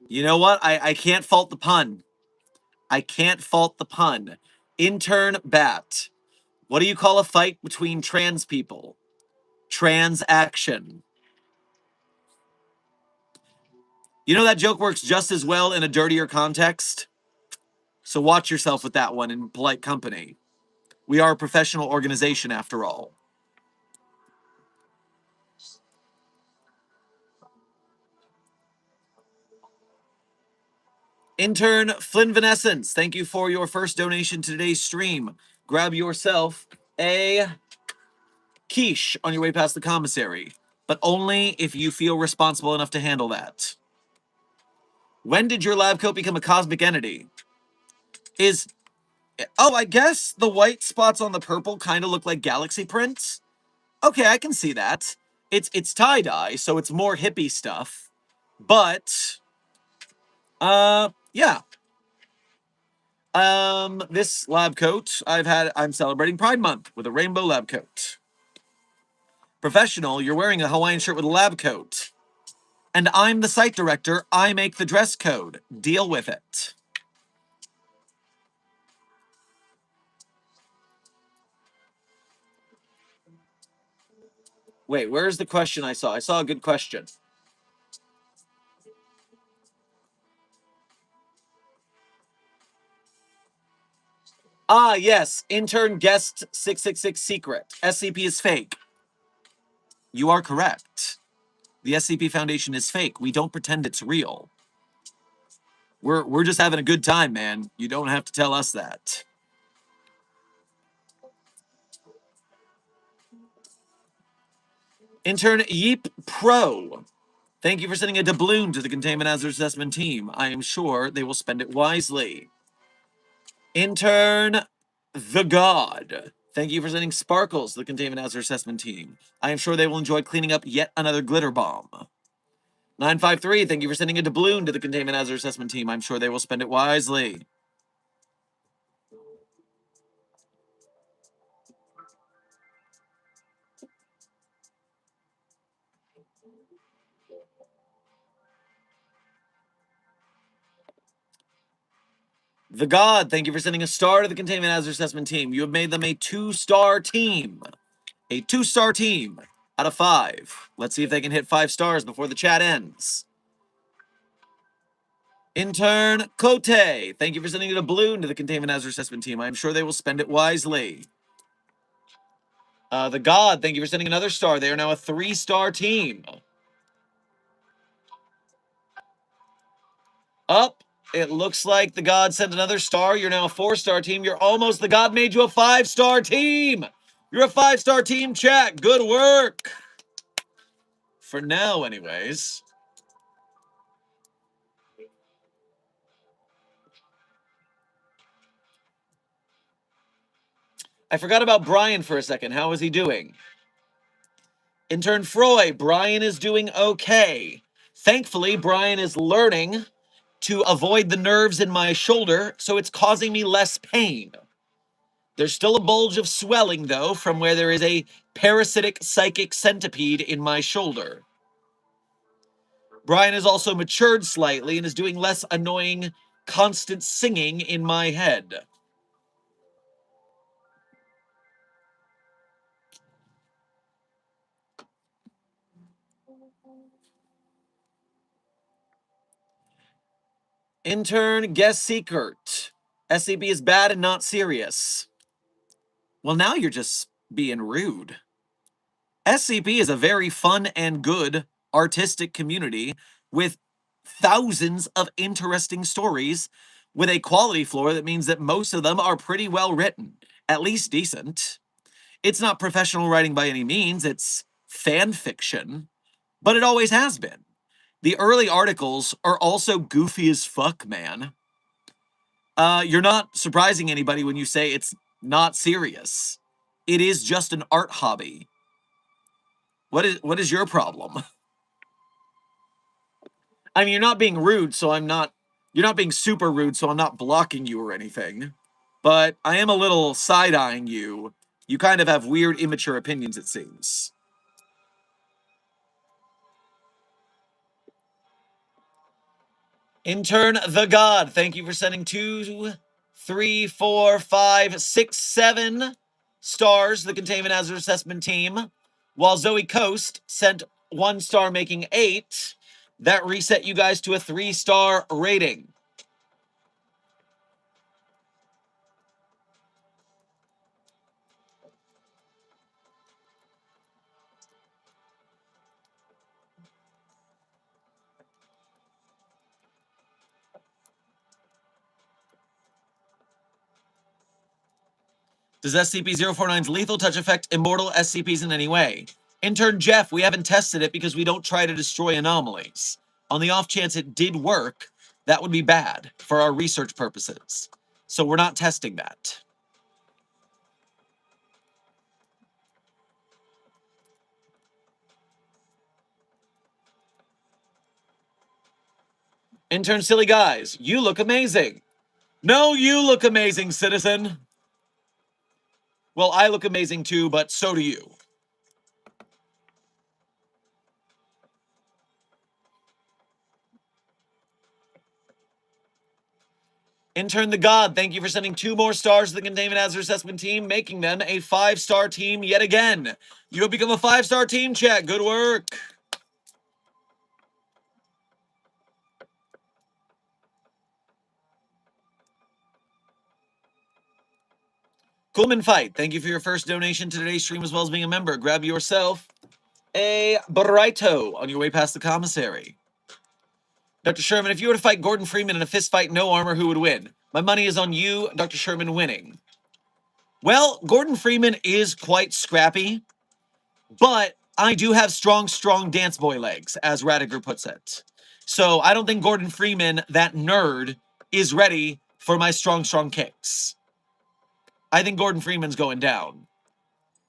You know what? I can't fault the pun. I can't fault the pun. Intern Bat. What do you call a fight between trans people? Transaction. You know that joke works just as well in a dirtier context? So watch yourself with that one in polite company. We are a professional organization after all. Intern Flinvanescence, thank you for your first donation to today's stream. Grab yourself a quiche on your way past the commissary, but only if you feel responsible enough to handle that. When did your lab coat become a cosmic entity? Oh, I guess the white spots on the purple kind of look like galaxy prints. Okay, I can see that. It's tie-dye, so it's more hippie stuff. But yeah. This lab coat I'm celebrating Pride Month with a rainbow lab coat. Professional, you're wearing a Hawaiian shirt with a lab coat. And I'm the site director. I make the dress code. Deal with it. Wait, where's the question I saw? I saw a good question. Ah, yes. Intern guest 666 secret. SCP is fake. You are correct. The SCP Foundation is fake. We don't pretend it's real. We're just having a good time, man. You don't have to tell us that. Intern Yeep Pro. Thank you for sending a doubloon to the Containment Hazard Assessment team. I am sure they will spend it wisely. Intern The God. Thank you for sending sparkles to the Containment Hazard Assessment team. I am sure they will enjoy cleaning up yet another glitter bomb. 953, thank you for sending a doubloon to the Containment Hazard Assessment team. I'm sure they will spend it wisely. The God, thank you for sending a star to the Containment Hazard Assessment team. You have made them a 2-star team. A 2-star team out of 5. Let's see if they can hit 5 stars before the chat ends. Intern Cote, thank you for sending a balloon to the Containment Hazard Assessment team. I'm sure they will spend it wisely. The God, thank you for sending another star. They are now a 3-star team. Up. It looks like the God sent another star. You're now a 4-star team. You're almost. The God made you a 5-star team. You're a 5-star team, chat. Good work. For now, anyways. I forgot about Brian for a second. How is he doing? Intern Froy, Brian is doing okay. Thankfully, Brian is learning to avoid the nerves in my shoulder, so it's causing me less pain. There's still a bulge of swelling, though, from where there is a parasitic psychic centipede in my shoulder. Brian has also matured slightly and is doing less annoying, constant singing in my head. Intern Guest Secret. SCP is bad and not serious. Well, now you're just being rude. SCP is a very fun and good artistic community with thousands of interesting stories with a quality floor that means that most of them are pretty well written, at least decent. It's not professional writing by any means, it's fan fiction, but it always has been. The early articles are also goofy as fuck, man. You're not surprising anybody when you say it's not serious. It is just an art hobby. What is your problem? I mean, you're not being rude, so you're not being super rude, so I'm not blocking you or anything. But I am a little side-eyeing you. You kind of have weird, immature opinions, it seems. Intern the God, thank you for sending 2, 3, 4, 5, 6, 7 stars to the Containment Hazard Assessment team, while Zoe Coast sent 1 star, making 8. That reset you guys to a 3-star rating. Does SCP-049's lethal touch affect immortal SCPs in any way? Intern Jeff, we haven't tested it because we don't try to destroy anomalies. On the off chance it did work, That would be bad for our research purposes. So we're not testing that. Intern Silly Guys, you look amazing. No, you look amazing, citizen. Well, I look amazing too, but so do you. Intern the God, thank you for sending 2 more stars to the Containment Hazard Assessment team, making them a 5-star team yet again. You have become a 5-star team, chat. Good work. Coolman Fight, thank you for your first donation to today's stream as well as being a member. Grab yourself a burrito on your way past the commissary. Dr. Sherman, if you were to fight Gordon Freeman in a fist fight, no armor, who would win? My money is on you, Dr. Sherman, winning. Well, Gordon Freeman is quite scrappy, but I do have strong dance boy legs, as Radiger puts it. So I don't think Gordon Freeman, that nerd, is ready for my strong kicks. I think Gordon Freeman's going down.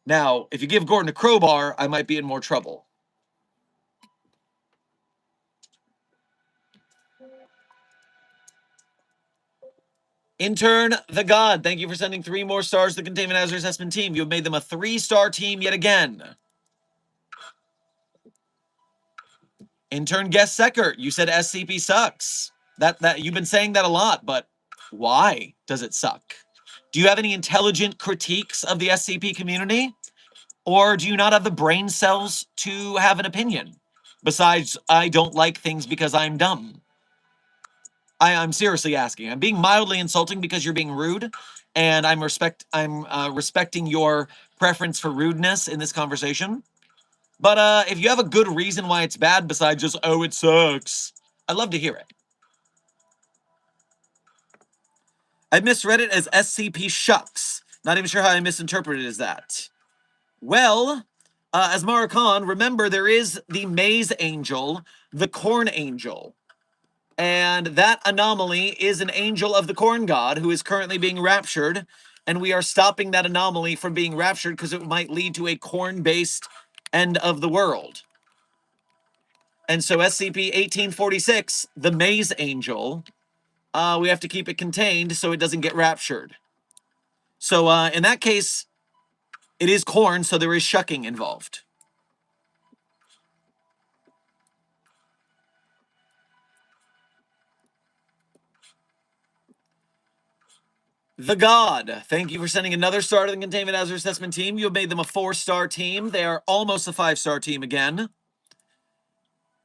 Now, if you give Gordon a crowbar, I might be in more trouble. Intern the God, thank you for sending 3 more stars to the Containment Hazard Assessment team. You have made them a 3-star team yet again. Intern Guest Secker, you said SCP sucks. That you've been saying that a lot, but why does it suck? Do you have any intelligent critiques of the SCP community? Or do you not have the brain cells to have an opinion? Besides, I don't like things because I'm dumb. I'm seriously asking. I'm being mildly insulting because you're being rude, and I'm respecting your preference for rudeness in this conversation. But if you have a good reason why it's bad besides just, oh, it sucks, I'd love to hear it. I misread it as SCP Shucks. Not even sure how I misinterpreted it as that. Well, as Mara Khan, remember there is the Maze Angel, the Corn Angel. And that anomaly is an angel of the corn god who is currently being raptured. And we are stopping that anomaly from being raptured because it might lead to a corn-based end of the world. And so SCP-1846, the Maze Angel, we have to keep it contained so it doesn't get raptured. So in that case, it is corn, so there is shucking involved. The God, thank you for sending another star to the Containment Hazard Assessment team. You have made them a 4-star team. They are almost a 5-star team again.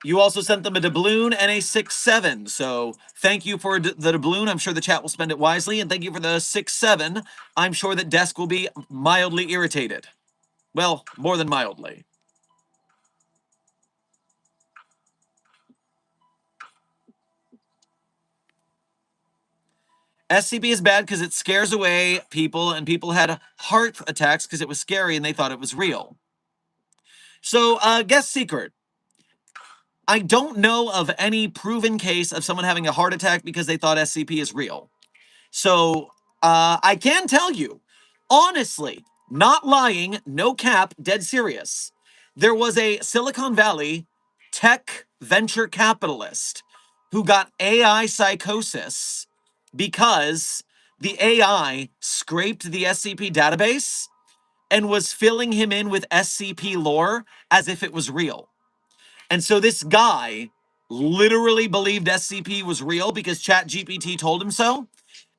You also sent them a doubloon and a 6-7. So thank you for the doubloon. I'm sure the chat will spend it wisely. And thank you for the 6-7. I'm sure that Desk will be mildly irritated. Well, more than mildly. SCP is bad because it scares away people, and people had heart attacks because it was scary and they thought it was real. So, guest secret. I don't know of any proven case of someone having a heart attack because they thought SCP is real. So, I can tell you, honestly, not lying, no cap, dead serious. There was a Silicon Valley tech venture capitalist who got AI psychosis because the AI scraped the SCP database and was filling him in with SCP lore as if it was real. And so this guy literally believed SCP was real because ChatGPT told him so,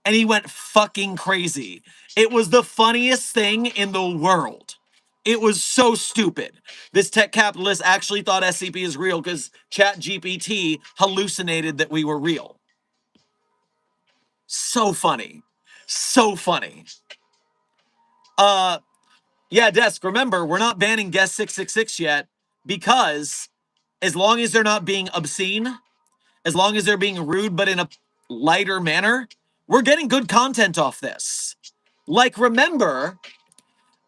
and he went fucking crazy. It was the funniest thing in the world. It was so stupid. This tech capitalist actually thought SCP is real because ChatGPT hallucinated that we were real. So funny. So funny. Yeah, Desk, remember, we're not banning Guest 666 yet because as long as they're not being obscene, as long as they're being rude but in a lighter manner, we're getting good content off this. Like, remember,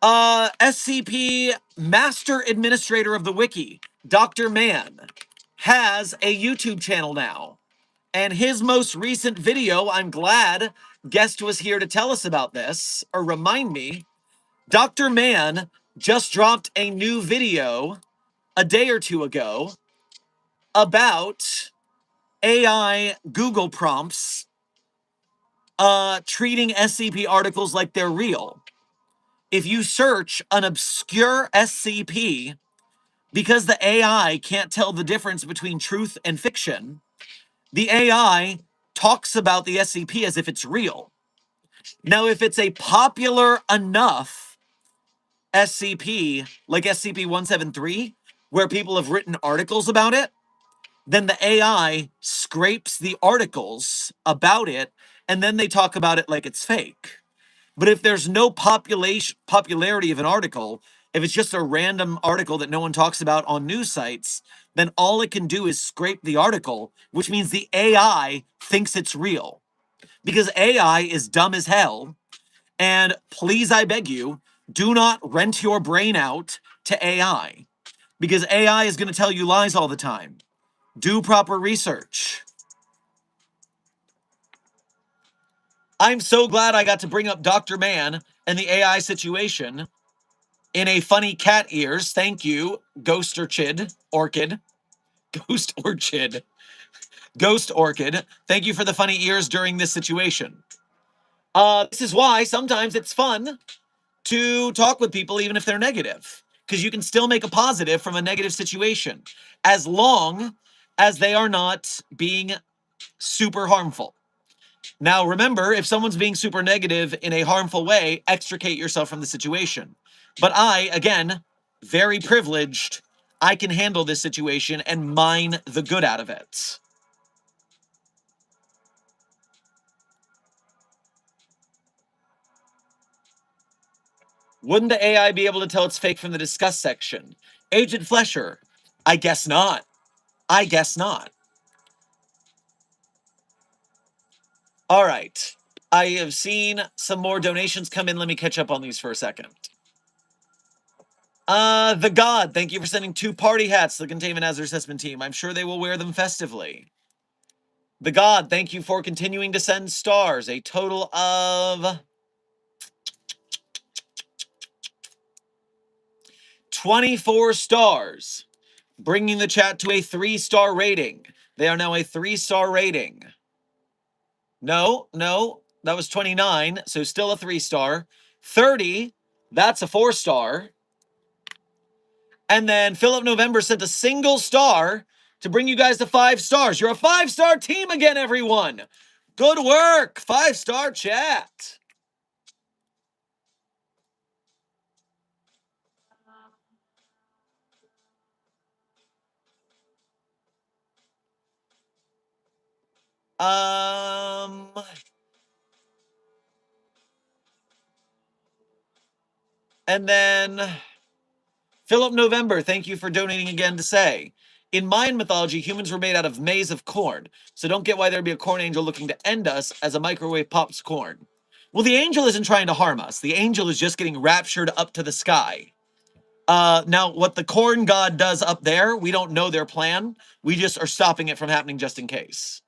SCP Master Administrator of the Wiki, Dr. Mann, has a YouTube channel now. And his most recent video, I'm glad guest was here to tell us about this, or remind me. Dr. Man just dropped a new video a day or two ago about AI Google prompts treating SCP articles like they're real. If you search an obscure SCP, because the AI can't tell the difference between truth and fiction, the AI talks about the SCP as if it's real. Now, if it's a popular enough SCP, like SCP-173, where people have written articles about it, then the AI scrapes the articles about it, and then they talk about it like it's fake. But if there's no popularity of an article, if it's just a random article that no one talks about on news sites, then all it can do is scrape the article, which means the AI thinks it's real. Because AI is dumb as hell, and please, I beg you, do not rent your brain out to AI, because AI is going to tell you lies all the time. Do proper research. I'm so glad I got to bring up Dr. Man and the AI situation in a funny cat ears. Thank you, Ghost Orchid. Ghost Orchid. Ghost Orchid. Thank you for the funny ears during this situation. This is why sometimes it's fun to talk with people even if they're negative, because you can still make a positive from a negative situation as long as they are not being super harmful. Now, remember, if someone's being super negative in a harmful way, extricate yourself from the situation. But I, again, very privileged, I can handle this situation and mine the good out of it. Wouldn't the AI be able to tell it's fake from the discuss section? Agent Flesher, I guess not. I guess not. All right. I have seen some more donations come in. Let me catch up on these for a second. The God, thank you for sending 2 party hats to the Containment Hazard Assessment team. I'm sure they will wear them festively. The God, thank you for continuing to send stars. A total of 24 stars, bringing the chat to a 3-star rating. They are now a 3-star rating. No, that was 29, so still a 3-star. 30, that's a 4-star. And then Philip November sent a single star to bring you guys to 5 stars. You're a 5-star team again, everyone. Good work. 5-star chat. And then Philip November, thank you for donating again to say, in Mayan mythology, humans were made out of maize of corn, so don't get why there'd be a corn angel looking to end us as a microwave pops corn. Well, the angel isn't trying to harm us. The angel is just getting raptured up to the sky. Now, what the corn god does up there, we don't know their plan. We just are stopping it from happening just in case.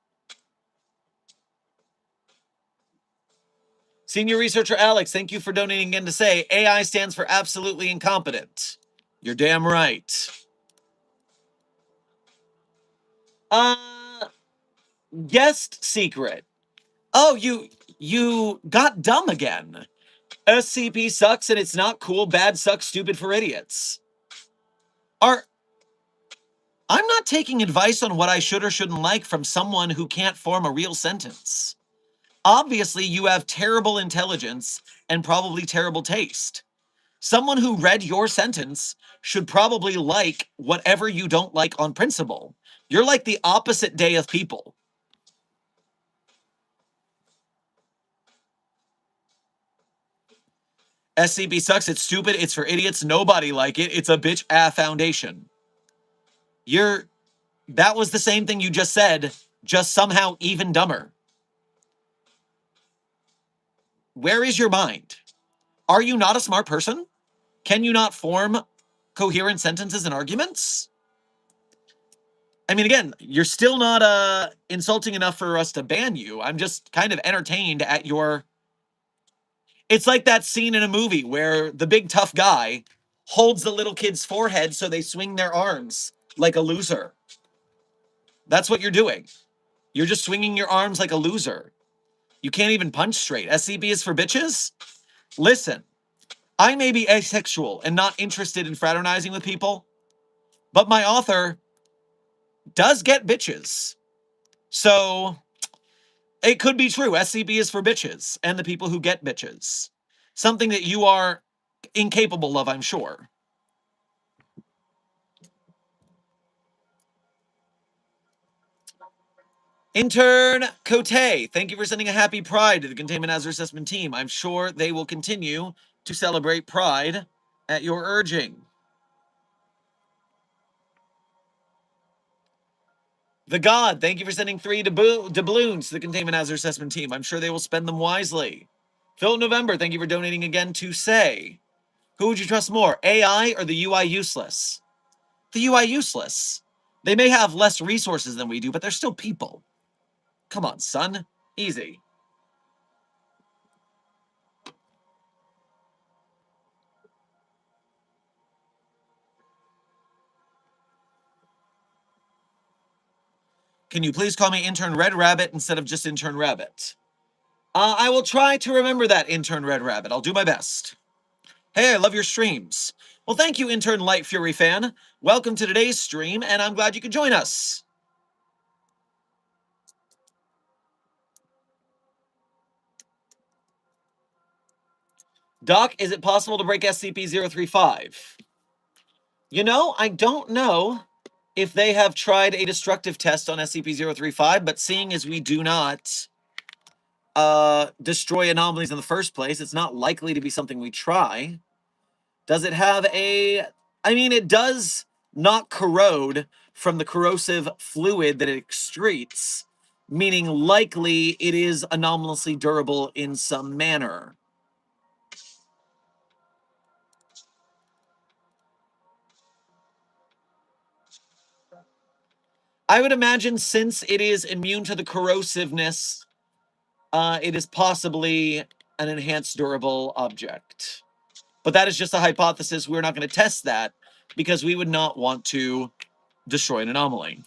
Senior researcher Alex, thank you for donating again to say, AI stands for absolutely incompetent. You're damn right. Guest secret. Oh, you got dumb again. SCP sucks and it's not cool. Bad sucks, stupid for idiots. I'm not taking advice on what I should or shouldn't like from someone who can't form a real sentence. Obviously, you have terrible intelligence and probably terrible taste. Someone who read your sentence should probably like whatever you don't like on principle. You're like the opposite day of people. SCP sucks, it's stupid, it's for idiots, nobody like it, it's a bitch foundation. That was the same thing you just said, just somehow even dumber. Where is your mind? Are you not a smart person? Can you not form coherent sentences and arguments? I mean, again, you're still not insulting enough for us to ban you. I'm just kind of entertained at your... It's like that scene in a movie where the big tough guy holds the little kid's forehead so they swing their arms like a loser. That's what you're doing. You're just swinging your arms like a loser. You can't even punch straight. SCP is for bitches? Listen, I may be asexual and not interested in fraternizing with people, but my author does get bitches. So it could be true. SCP is for bitches and the people who get bitches. Something that you are incapable of, I'm sure. Intern Cote, thank you for sending a happy Pride to the Containment Hazard Assessment team. I'm sure they will continue to celebrate Pride at your urging. The God, thank you for sending 3 doubloons to the Containment Hazard Assessment team. I'm sure they will spend them wisely. Phil November, thank you for donating again to Say. Who would you trust more, AI or the UI useless? The UI useless. They may have less resources than we do, but they're still people. Come on, son. Easy. Can you please call me Intern Red Rabbit instead of just Intern Rabbit? I will try to remember that, Intern Red Rabbit. I'll do my best. Hey, I love your streams. Well, thank you, Intern Light Fury fan. Welcome to today's stream, and I'm glad you could join us. Doc, is it possible to break SCP-035? You know, I don't know if they have tried a destructive test on SCP-035, but seeing as we do not destroy anomalies in the first place, it's not likely to be something we try. Does it have a... I mean, it does not corrode from the corrosive fluid that it excretes, meaning likely it is anomalously durable in some manner. I would imagine since it is immune to the corrosiveness, it is possibly an enhanced durable object. But that is just a hypothesis. We're not going to test that because we would not want to destroy an anomaly.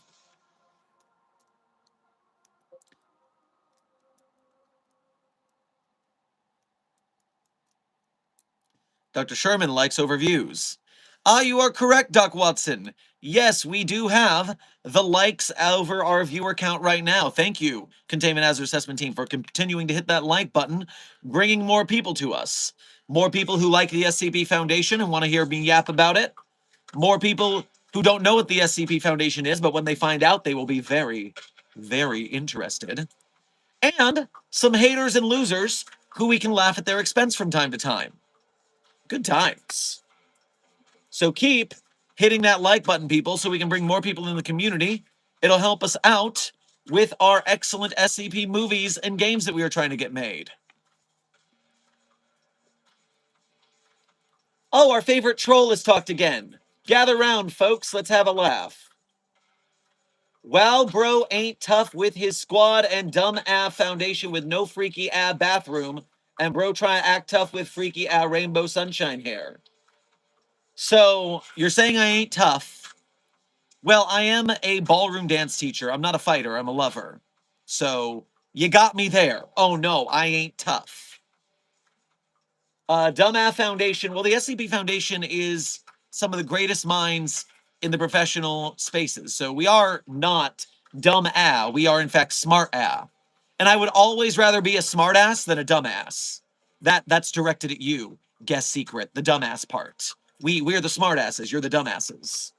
Dr. Sherman likes overviews. You are correct, Doc Watson. Yes, we do have the likes over our viewer count right now. Thank you, Containment Hazard Assessment team, for continuing to hit that like button, bringing more people to us. More people who like the SCP Foundation and want to hear me yap about it. More people who don't know what the SCP Foundation is, but when they find out, they will be very, very interested. And some haters and losers who we can laugh at their expense from time to time. Good times. So keep hitting that like button, people, so we can bring more people in the community. It'll help us out with our excellent SCP movies and games that we are trying to get made. Oh, our favorite troll has talked again. Gather round, folks. Let's have a laugh. Well, bro ain't tough with his squad and dumb ab foundation with no freaky ab bathroom, and bro try to act tough with freaky ab rainbow sunshine hair. So, you're saying I ain't tough. Well, I am a ballroom dance teacher. I'm not a fighter. I'm a lover. So, you got me there. Oh no, I ain't tough. Dumb ab foundation. Well, the SCP Foundation is some of the greatest minds in the professional spaces. So we are not dumb we are in fact smart and I would always rather be a smart ass than a dumbass. That's directed at you, guest secret, the dumbass part. We're the smart asses, you're the dumbasses.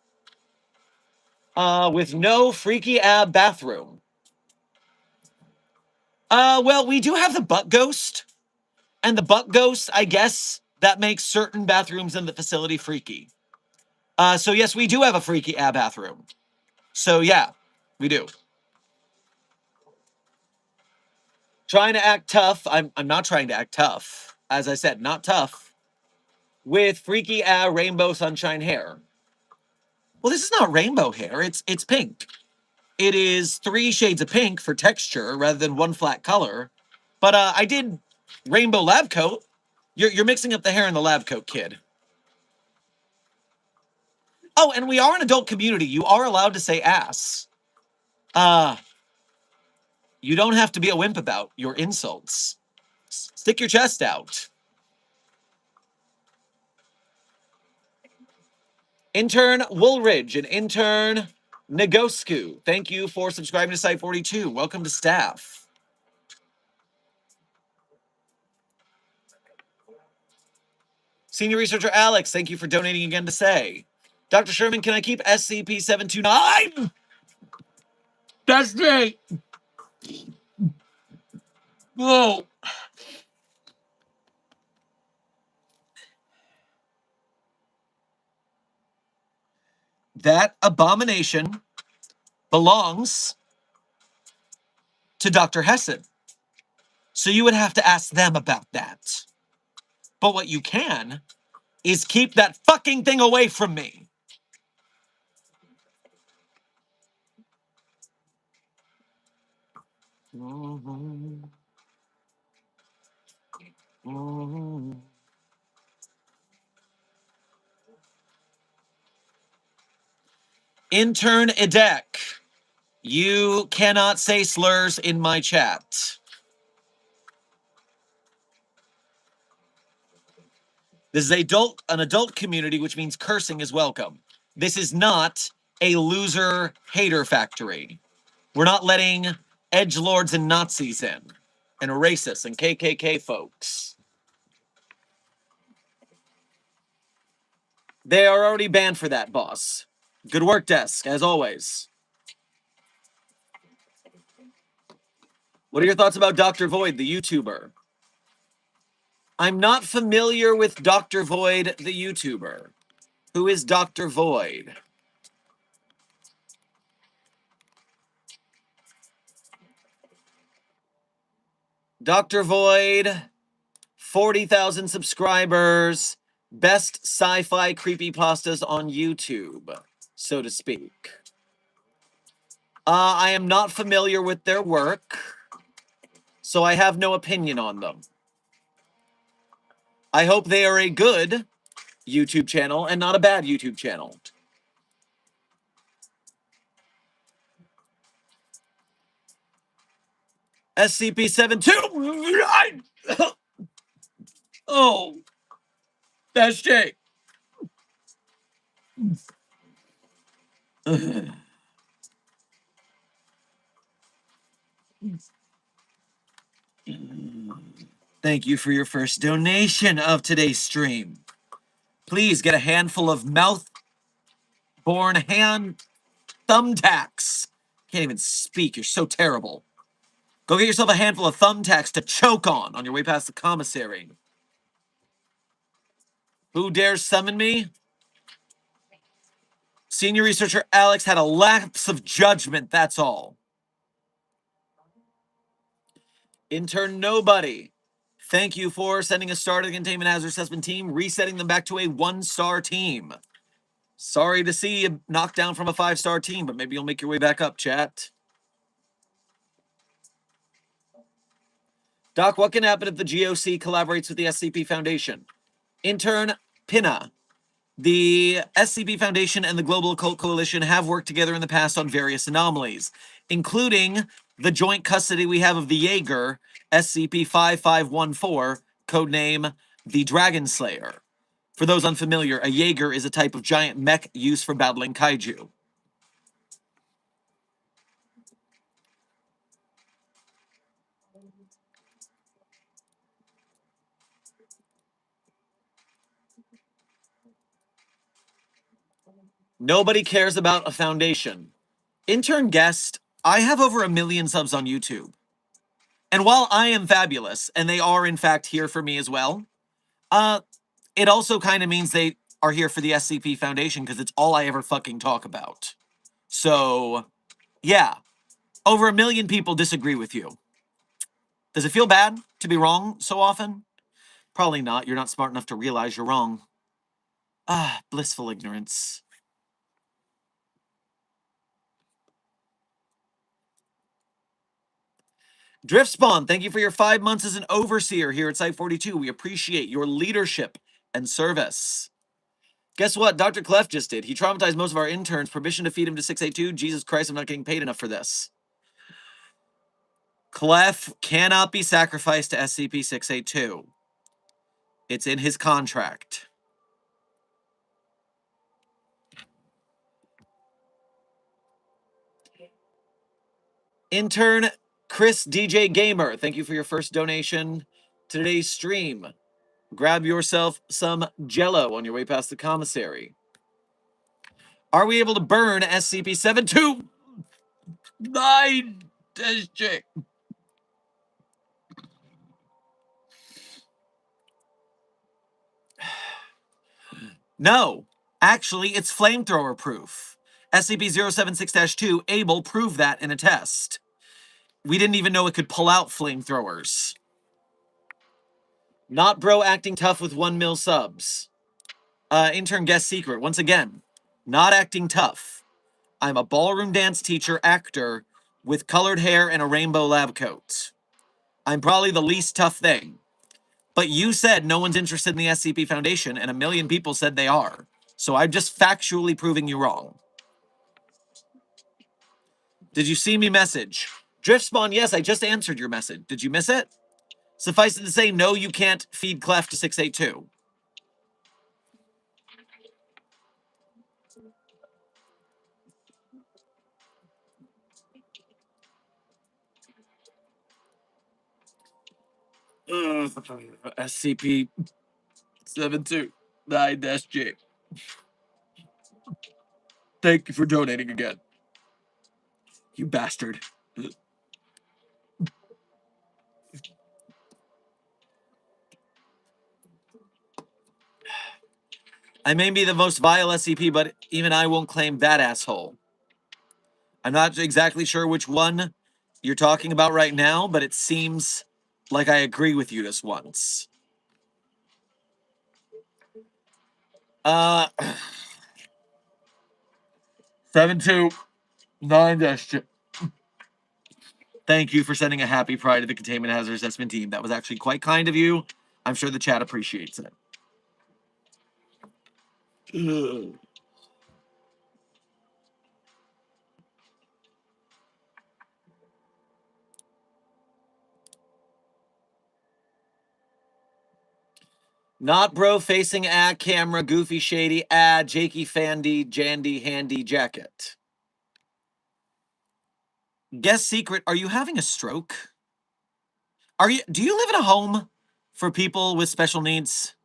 With no freaky ab bathroom. Well, we do have the butt ghost, and the butt ghost, I guess that makes certain bathrooms in the facility freaky. So yes, we do have a freaky ab bathroom. So yeah, we do. Trying to act tough. I'm not trying to act tough. As I said, not tough. With freaky rainbow sunshine hair. Well, this is not rainbow hair. It's pink. it is 3 shades of pink for texture rather than one flat color. But I did rainbow lab coat. You're mixing up the hair in the lab coat, kid. Oh, and we are an adult community. You are allowed to say ass. You don't have to be a wimp about your insults. Stick your chest out. Intern Woolridge and intern Negoscu, thank you for subscribing to Site 42. Welcome to staff. Senior researcher Alex, thank you for donating again to say. Dr. Sherman, can I keep SCP-729? That's me. Whoa. That abomination belongs to Dr. Hessen. So you would have to ask them about that. But what you can is keep that fucking thing away from me. Mm-hmm. Mm-hmm. Intern Edek, you cannot say slurs in my chat. This is an adult community, which means cursing is welcome. This is not a loser hater factory. We're not letting edgelords and Nazis in, and racists and KKK folks. They are already banned for that, boss. Good work, desk, as always. What are your thoughts about Dr. Void, the YouTuber? I'm not familiar with Dr. Void, the YouTuber. Who is Dr. Void? Dr. Void, 40,000 subscribers, best sci-fi creepypastas on YouTube, so to speak. I am not familiar with their work, so I have no opinion on them. I hope they are a good YouTube channel and not a bad YouTube channel. SCP-72. Oh, that's Jake. Thank you for your first donation of today's stream. Please get a handful of mouth-borne hand thumbtacks. Can't even speak. You're so terrible. Go get yourself a handful of thumbtacks to choke on your way past the commissary. Who dares summon me? Senior researcher Alex had a lapse of judgment, that's all. Intern Nobody, thank you for sending a star to the Containment Hazard Assessment team, resetting them back to a 1-star team. Sorry to see you knocked down from a 5-star team, but maybe you'll make your way back up, chat. Doc, what can happen if the GOC collaborates with the SCP Foundation? Intern Pinna, the SCP Foundation and the Global Occult Coalition have worked together in the past on various anomalies, including the joint custody we have of the Jaeger, SCP-5514, codename the Dragon Slayer. For those unfamiliar, a Jaeger is a type of giant mech used for battling kaiju. Nobody cares about a foundation. Intern guest, I have over 1 million subs on YouTube. And while I am fabulous, and they are in fact here for me as well, it also kind of means they are here for the SCP Foundation because it's all I ever fucking talk about. So, yeah. Over 1 million people disagree with you. Does it feel bad to be wrong so often? Probably not. You're not smart enough to realize you're wrong. Ah, blissful ignorance. Driftspawn, thank you for your 5 months as an overseer here at Site 42. We appreciate your leadership and service. Guess what Dr. Clef just did? He traumatized most of our interns. Permission to feed him to 682. Jesus Christ, I'm not getting paid enough for this. Clef cannot be sacrificed to SCP-682. It's in his contract. Intern Chris DJ Gamer, thank you for your first donation to today's stream. Grab yourself some Jello on your way past the commissary. Are we able to burn SCP-729? No, actually, it's flamethrower proof. SCP-076-2, Abel proved that in a test. We didn't even know it could pull out flamethrowers. Not bro acting tough with 1 mil subs. Intern guest secret, once again, not acting tough. I'm a ballroom dance teacher actor with colored hair and a rainbow lab coat. I'm probably the least tough thing. But you said no one's interested in the SCP Foundation, and 1 million people said they are. So I'm just factually proving you wrong. Did you see me message? Driftspawn, yes, I just answered your message. Did you miss it? Suffice it to say, no, you can't feed Clef to 682. SCP-729-J. Thank you for donating again. You bastard. I may be the most vile SCP, but even I won't claim that asshole. I'm not exactly sure which one you're talking about right now, but it seems like I agree with you this once. 729-J. Thank you for sending a happy pride to the Containment Hazard Assessment team. That was actually quite kind of you. I'm sure the chat appreciates it. Ugh. Not bro facing at camera, goofy shady ad, Jakey Fandy, Jandy Handy jacket. Guest secret, are you having a stroke? Do you live in a home for people with special needs?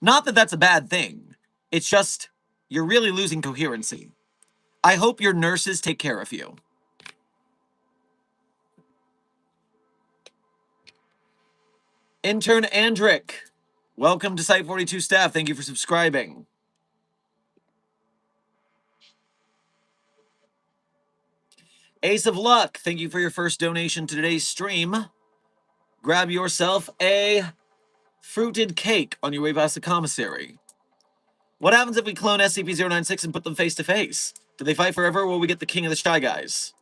Not that that's a bad thing. It's just you're really losing coherency. I hope your nurses take care of you. Intern Andrick, welcome to Site 42 staff. Thank you for subscribing. Ace of Luck, thank you for your first donation to today's stream. Grab yourself a fruited cake on your way past the commissary. What happens if we clone SCP-096 and put them face to face? Do they fight forever, or will we get the king of the Shy Guys?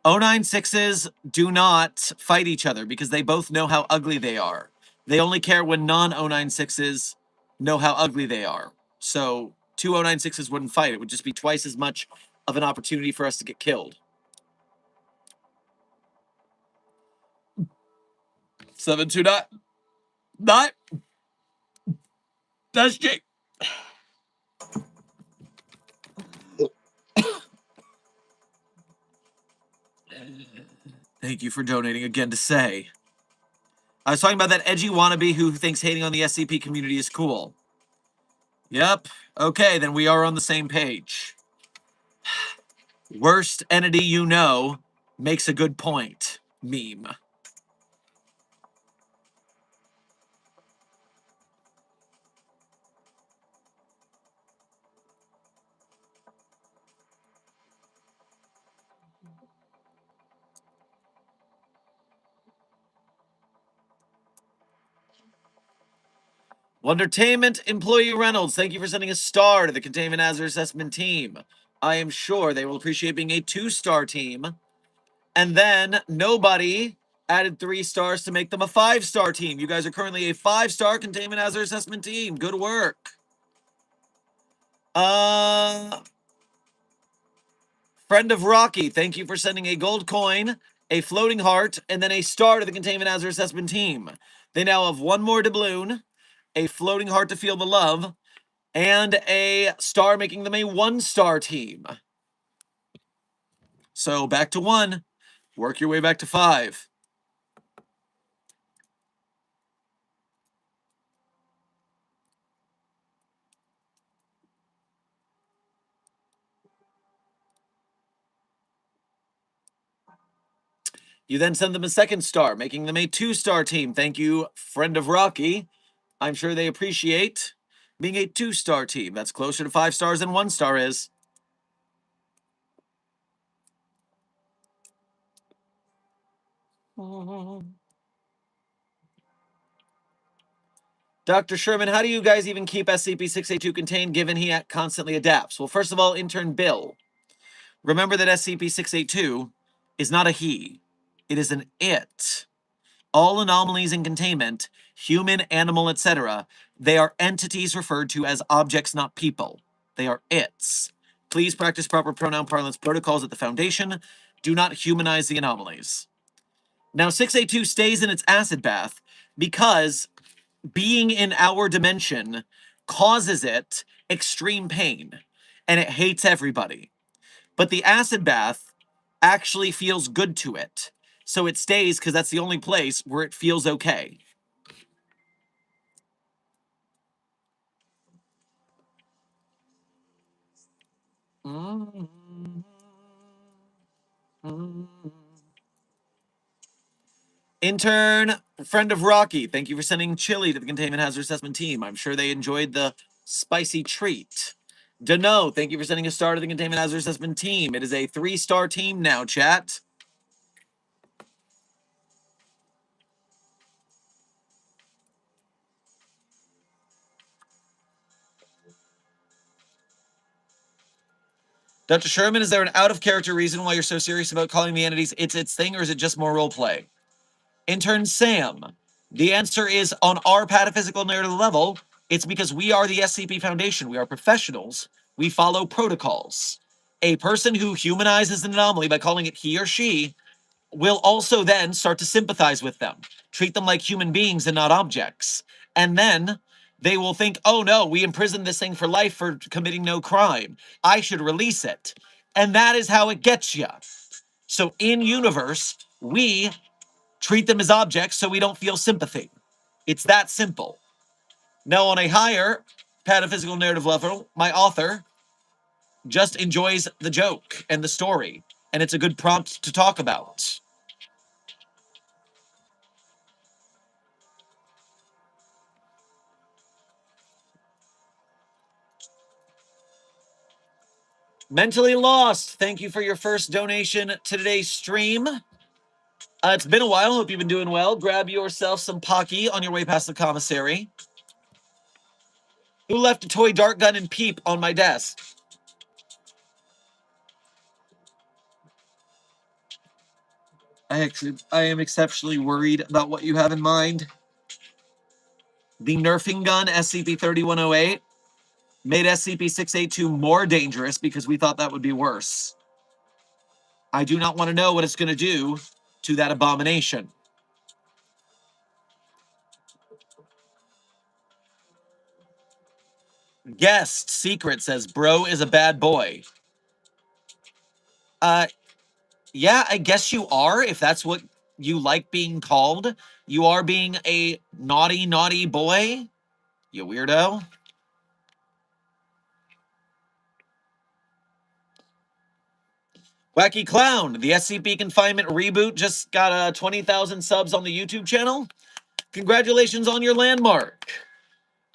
096s do not fight each other because they both know how ugly they are. They only care when non-096s know how ugly they are. So 2 096s wouldn't fight. It would just be twice as much of an opportunity for us to get killed. 729. Not. That's Jake. Thank you for donating again to say. I was talking about that edgy wannabe who thinks hating on the SCP community is cool. Yep. Okay, then we are on the same page. Worst entity you know makes a good point. Meme. Wondertainment Employee Reynolds, thank you for sending a star to the Containment Hazard Assessment team. I am sure they will appreciate being a 2-star team And then nobody added 3 stars to make them a 5-star team. You guys are currently a 5-star containment hazard assessment team. Good work. Friend of Rocky, thank you for sending a gold coin, a floating heart, and then a star to the containment hazard assessment team. They now have 1 more doubloon, a floating heart to feel the love, and a star, making them a 1-star team. So back to 1. Work your way back to 5. You then send them a 2nd star, making them a 2-star team. Thank you, friend of Rocky. I'm sure they appreciate being a 2-star team. That's closer to 5 stars than 1 star is. Dr. Sherman, how do you guys even keep SCP-682 contained given he constantly adapts? Well, first of all, intern Bill, remember that SCP-682 is not a he. It is an it. All anomalies in containment, human, animal, etc., they are entities referred to as objects, not people. They are its. Please practice proper pronoun parlance protocols at the Foundation. Do not humanize the anomalies. Now, 682 stays in its acid bath because being in our dimension causes it extreme pain, and it hates everybody. But the acid bath actually feels good to it. So it stays because that's the only place where it feels okay. Intern, friend of Rocky, thank you for sending chili to the Containment Hazard Assessment team. I'm sure they enjoyed the spicy treat. Dano, thank you for sending a star to the Containment Hazard Assessment team. It is a 3-star team now, chat. Dr. Sherman, is there an out-of-character reason why you're so serious about calling the entities its thing, or is it just more roleplay? Intern Sam, the answer is on our pataphysical narrative level, it's because we are the SCP Foundation. We are professionals. We follow protocols. A person who humanizes an anomaly by calling it he or she will also then start to sympathize with them, treat them like human beings and not objects. And then they will think, oh no, we imprisoned this thing for life for committing no crime. I should release it. And that is how it gets you. So in universe, we treat them as objects so we don't feel sympathy. It's that simple. Now, on a higher pataphysical narrative level, my author just enjoys the joke and the story, and it's a good prompt to talk about. Mentally Lost, thank you for your first donation to today's stream. It's been a while. Hope you've been doing well. Grab yourself some Pocky on your way past the commissary. Who left a toy dart gun and peep on my desk? I am exceptionally worried about what you have in mind. The nerfing gun, SCP-3108, made SCP-682 more dangerous because we thought that would be worse. I do not want to know what it's going to do to that abomination. Guest Secret says, bro is a bad boy. Yeah, I guess you are, if that's what you like being called. You are being a naughty, naughty boy, you weirdo. Wacky Clown, the SCP Confinement reboot just got 20,000 subs on the YouTube channel. Congratulations on your landmark.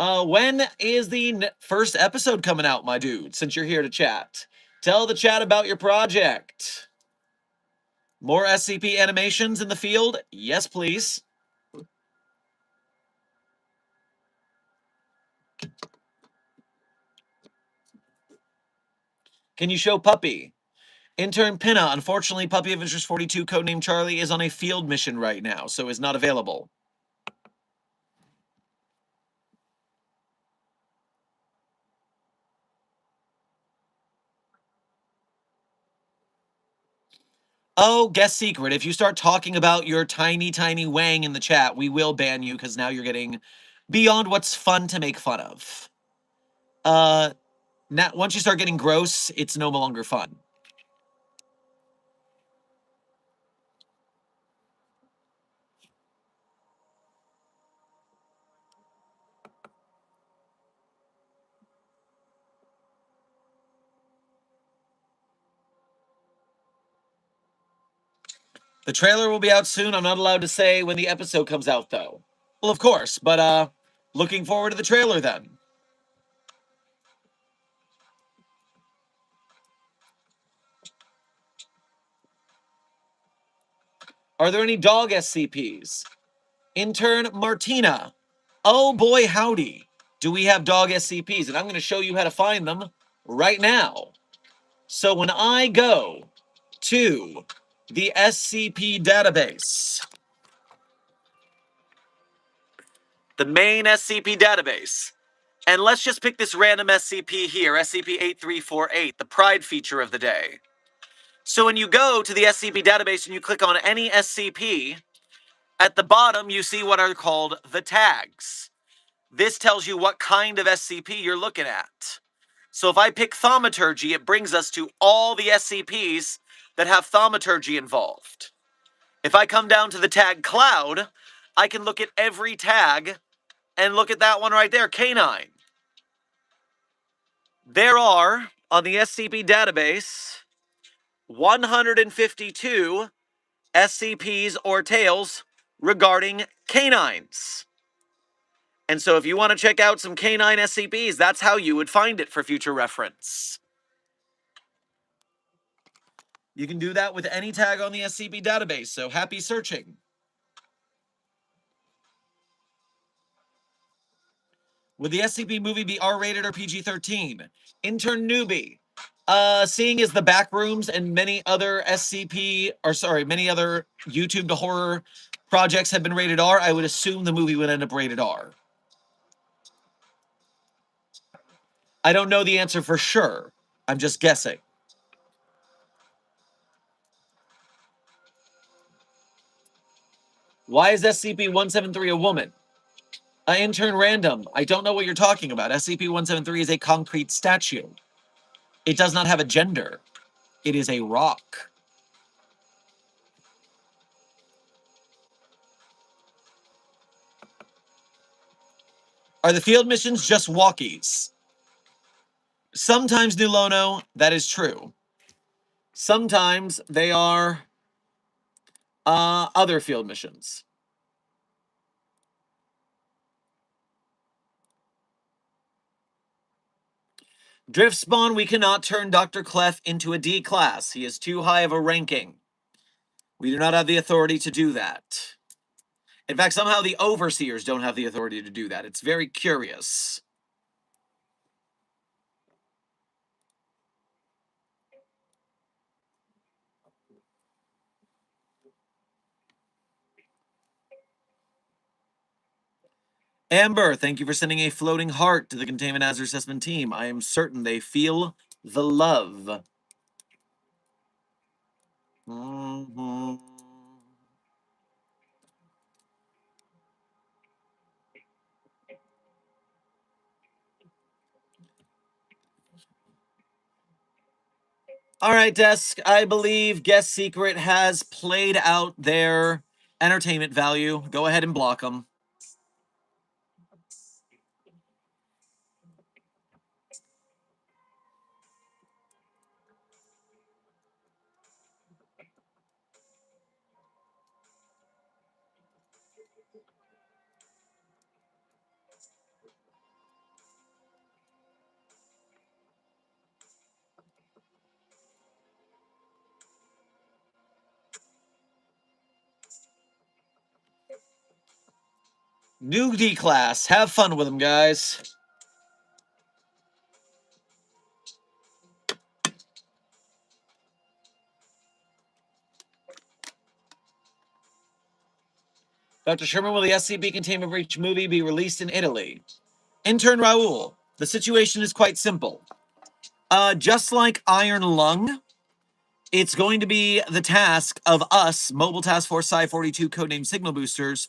When is the first episode coming out, my dude, since you're here to chat? Tell the chat about your project. More SCP animations in the field? Yes, please. Can you show Puppy? Intern Pinna, unfortunately, Puppy of Interest 42, codename Charlie, is on a field mission right now, so is not available. Oh, guest secret. If you start talking about your tiny, tiny wang in the chat, we will ban you because now you're getting beyond what's fun to make fun of. Now, once you start getting gross, it's no longer fun. The trailer will be out soon. I'm not allowed to say when the episode comes out, though. Well, of course, but looking forward to the trailer then. Are there any dog SCPs? Intern Martina. Oh boy, howdy. Do we have dog SCPs? And I'm going to show you how to find them right now. So when I go to the SCP database, the main SCP database, and let's just pick this random SCP here, SCP-8348, the Pride feature of the day. So when you go to the SCP database and you click on any SCP, at the bottom you see what are called the tags. This tells you what kind of SCP you're looking at. So if I pick thaumaturgy, it brings us to all the SCPs that have thaumaturgy involved. If I come down to the tag cloud, I can look at every tag and look at that one right there, canine. There are, on the SCP database, 152 SCPs or tales regarding canines. And so if you want to check out some canine SCPs, that's how you would find it for future reference. You can do that with any tag on the SCP database, so happy searching. Would the SCP movie be R-rated or PG-13? Intern Newbie. Seeing as the Backrooms and many other many other YouTube to horror projects have been rated R, I would assume the movie would end up rated R. I don't know the answer for sure. I'm just guessing. Why is SCP-173 a woman? Intern Random. I don't know what you're talking about. SCP-173 is a concrete statue. It does not have a gender. It is a rock. Are the field missions just walkies? Sometimes, Nulono, that is true. Sometimes they are other field missions. Drift Spawn, we cannot turn Dr. Clef into a D class. He is too high of a ranking. We do not have the authority to do that. In fact, somehow the overseers don't have the authority to do that. It's very curious. Amber, thank you for sending a floating heart to the Containment Hazard Assessment team. I am certain they feel the love. Mm-hmm. All right, Desk. I believe Guest Secret has played out their entertainment value. Go ahead and block them. New D class. Have fun with them, guys. Dr. Sherman, will the SCP Containment Breach movie be released in Italy? Intern Raul, the situation is quite simple. Just like Iron Lung, it's going to be the task of us, Mobile Task Force Psi-42, codenamed Signal Boosters,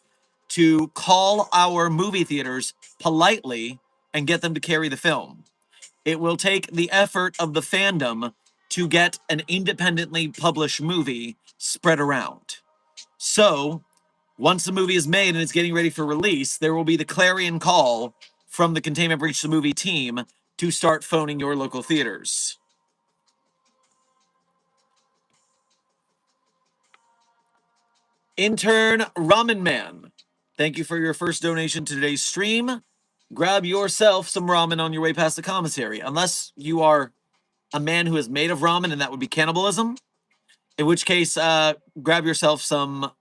to call our movie theaters politely and get them to carry the film. It will take the effort of the fandom to get an independently published movie spread around. So, once the movie is made and it's getting ready for release, there will be the clarion call from the Containment Breach the Movie team to start phoning your local theaters. Intern Ramen Man, thank you for your first donation to today's stream. Grab yourself some ramen on your way past the commissary, unless you are a man who is made of ramen, and that would be cannibalism. In which case, grab yourself some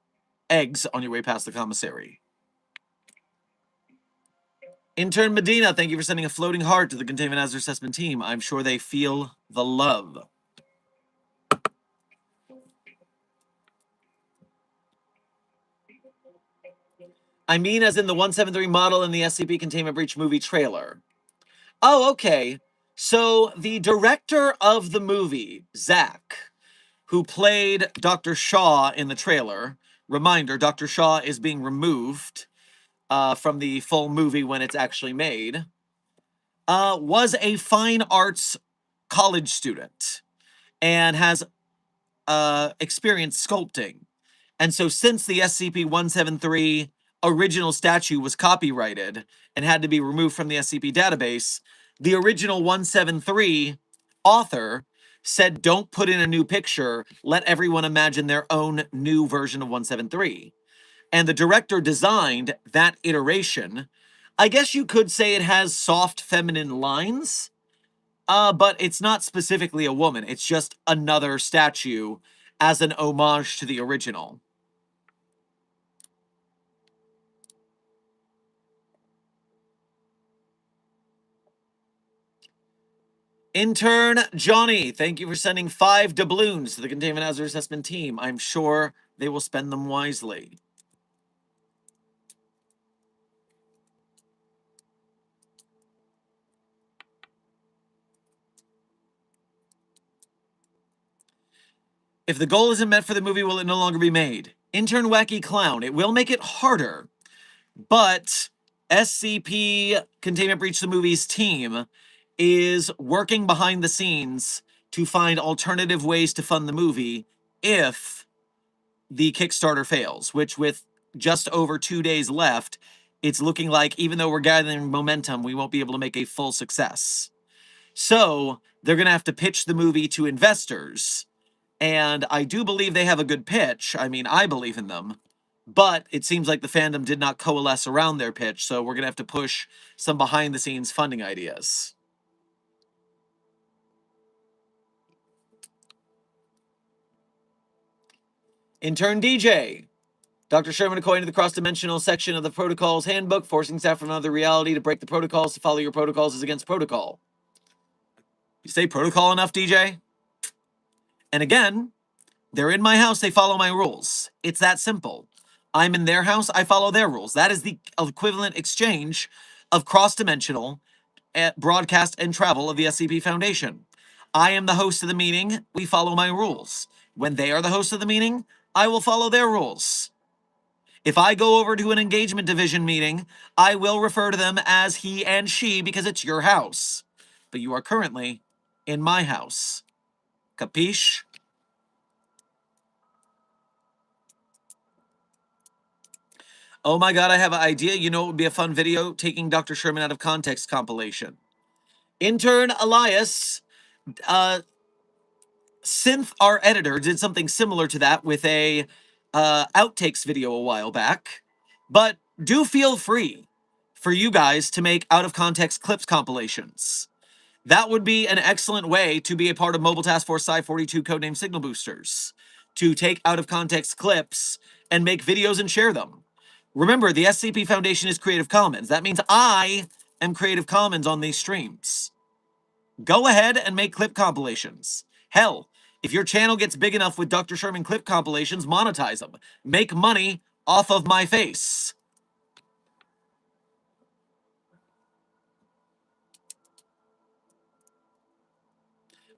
eggs on your way past the commissary. Intern Medina, thank you for sending a floating heart to the Containment Hazard Assessment team. I'm sure they feel the love. I mean, as in the 173 model in the SCP Containment Breach movie trailer. Oh, okay. So the director of the movie, Zach, who played Dr. Shaw in the trailer, reminder, Dr. Shaw is being removed from the full movie when it's actually made, was a fine arts college student and has experience sculpting. And so since the SCP-173 original statue was copyrighted and had to be removed from the SCP database, the original 173 author said, don't put in a new picture, let everyone imagine their own new version of 173. And the director designed that iteration. I guess you could say it has soft feminine lines, but it's not specifically a woman. It's just another statue as an homage to the original. Intern Johnny, thank you for sending 5 doubloons to the Containment Hazard Assessment team. I'm sure they will spend them wisely. If the goal isn't met for the movie, will it no longer be made? Intern Wacky Clown, it will make it harder, but SCP Containment Breach the Movie's team is working behind the scenes to find alternative ways to fund the movie if the Kickstarter fails, which with just over 2 days left, it's looking like even though we're gathering momentum, we won't be able to make a full success. So they're going to have to pitch the movie to investors. And I do believe they have a good pitch. I mean, I believe in them. But it seems like the fandom did not coalesce around their pitch, so we're going to have to push some behind-the-scenes funding ideas. Intern DJ. Dr. Sherman, according to the cross-dimensional section of the Protocols Handbook, forcing staff from another reality to break the protocols to follow your protocols is against protocol. You say protocol enough, DJ? And again, they're in my house, they follow my rules. It's that simple. I'm in their house, I follow their rules. That is the equivalent exchange of cross-dimensional broadcast and travel of the SCP Foundation. I am the host of the meeting, we follow my rules. When they are the host of the meeting, I will follow their rules. If I go over to an engagement division meeting, I will refer to them as he and she because it's your house. But you are currently in my house. Capiche? Oh my god, I have an idea. You know it would be a fun video? Taking Dr. Sherman out of context compilation. Intern Elias, Synth, our editor, did something similar to that with a outtakes video a while back. But do feel free for you guys to make out of context clips compilations. That would be an excellent way to be a part of Mobile Task Force Psi-42 codename Signal Boosters. To take out of context clips and make videos and share them. Remember, the SCP Foundation is Creative Commons. That means I am Creative Commons on these streams. Go ahead and make clip compilations. Hell, if your channel gets big enough with Dr. Sherman clip compilations, monetize them. Make money off of my face.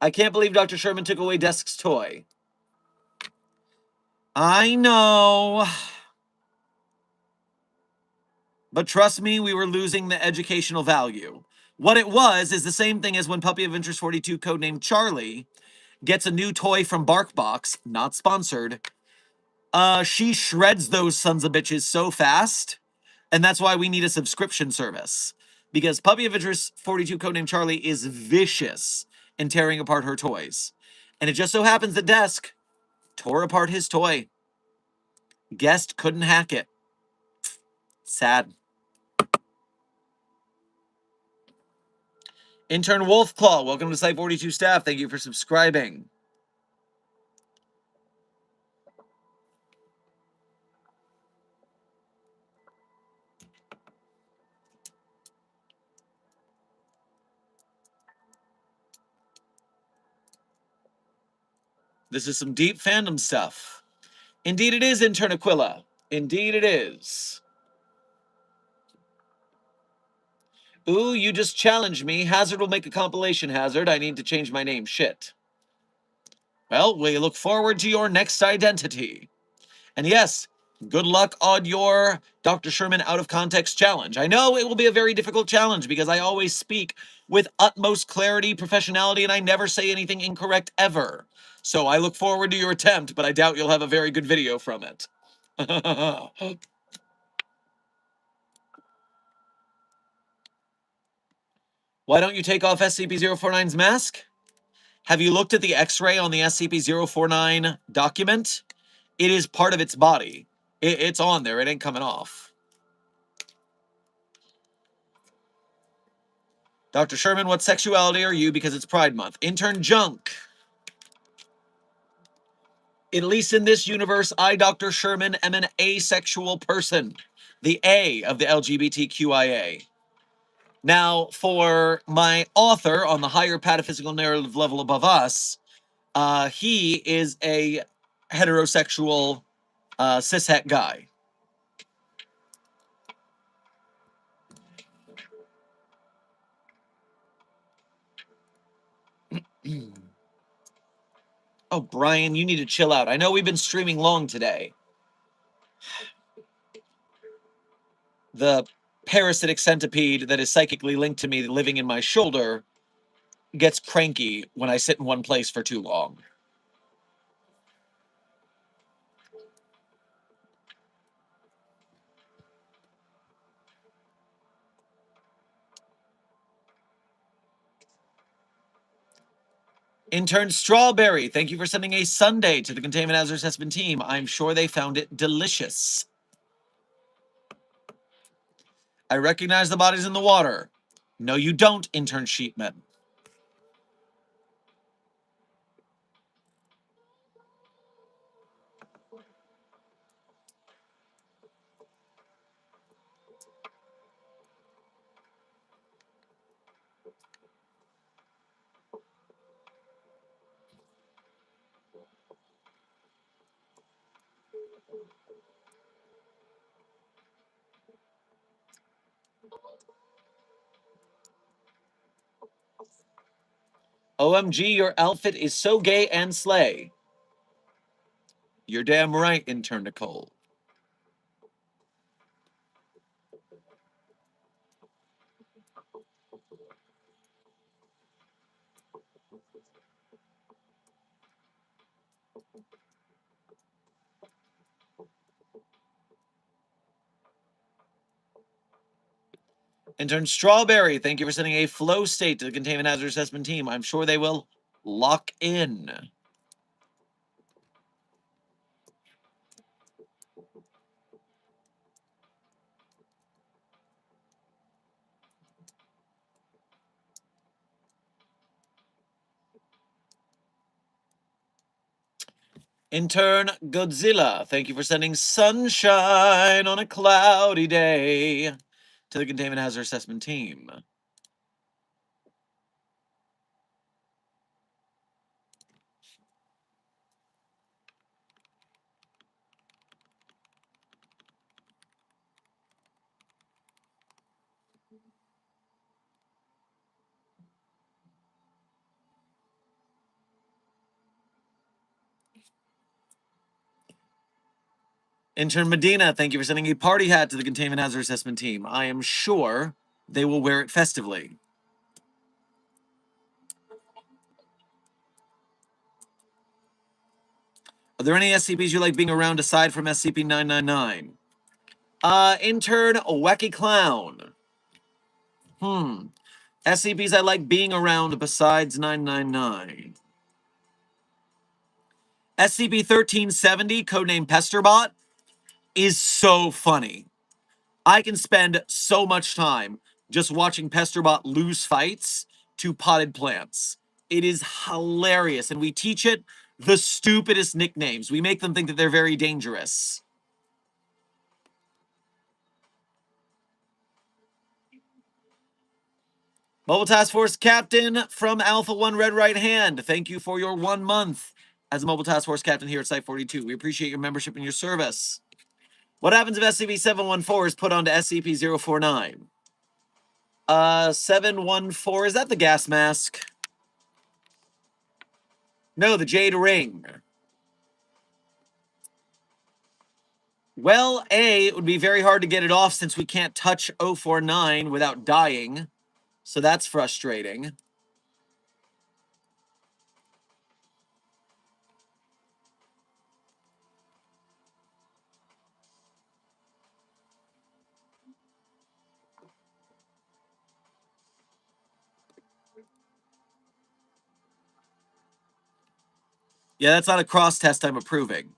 I can't believe Dr. Sherman took away Desk's toy. I know. But trust me, we were losing the educational value. What it was is the same thing as when Puppy of Interest 42, codenamed Charlie, gets a new toy from BarkBox, not sponsored. She shreds those sons of bitches so fast, and that's why we need a subscription service. Because Puppy of Interest 42, codenamed Charlie, is vicious in tearing apart her toys. And it just so happens that Desk tore apart his toy. Guest couldn't hack it. Sad. Intern Wolfclaw, welcome to Site 42 staff. Thank you for subscribing. This is some deep fandom stuff. Indeed it is, Intern Aquila. Indeed it is. Ooh, you just challenged me. Hazard will make a compilation, Hazard. I need to change my name. Shit. Well, we look forward to your next identity. And yes, good luck on your Dr. Sherman out of context challenge. I know it will be a very difficult challenge because I always speak with utmost clarity, professionality, and I never say anything incorrect ever. So I look forward to your attempt, but I doubt you'll have a very good video from it. Why don't you take off SCP-049's mask? Have you looked at the X-ray on the SCP-049 document? It is part of its body. It's on there. It ain't coming off. Dr. Sherman, what sexuality are you? Because it's Pride Month. Intern Junk. At least in this universe, I, Dr. Sherman, am an asexual person. The A of the LGBTQIA. Now, for my author on the higher pataphysical narrative level above us, he is a heterosexual cishet guy. Oh, Brian, you need to chill out. I know we've been streaming long today. The parasitic centipede that is psychically linked to me living in my shoulder gets cranky when I sit in one place for too long. Intern Strawberry, thank you for sending a sundae to the Containment Hazard Assessment team. I'm sure they found it delicious. I recognize the bodies in the water. No, you don't, Intern Sheepman. OMG, your outfit is so gay and slay. You're damn right, Intern Nicole. Intern Strawberry, thank you for sending a flow state to the Containment Hazard Assessment team. I'm sure they will lock in. Intern Godzilla, thank you for sending sunshine on a cloudy day to the Containment Hazard Assessment team. Intern Medina, thank you for sending a party hat to the Containment Hazard Assessment team. I am sure they will wear it festively. Are there any SCPs you like being around aside from SCP-999? Intern Wacky Clown. SCPs I like being around besides 999. SCP-1370, codename Pesterbot, is so funny. I can spend so much time just watching Pesterbot lose fights to potted plants. It is hilarious, and we teach it the stupidest nicknames. We make them think that they're very dangerous. Mobile Task Force Captain from Alpha 1 Red Right Hand, thank you for your 1 month as a Mobile Task Force Captain here at Site 42. We appreciate your membership and your service. What happens if SCP-714 is put onto SCP-049? 714, is that the gas mask? No, the Jade Ring. Well, A, it would be very hard to get it off since we can't touch 049 without dying. So that's frustrating. Yeah, that's not a cross test I'm approving.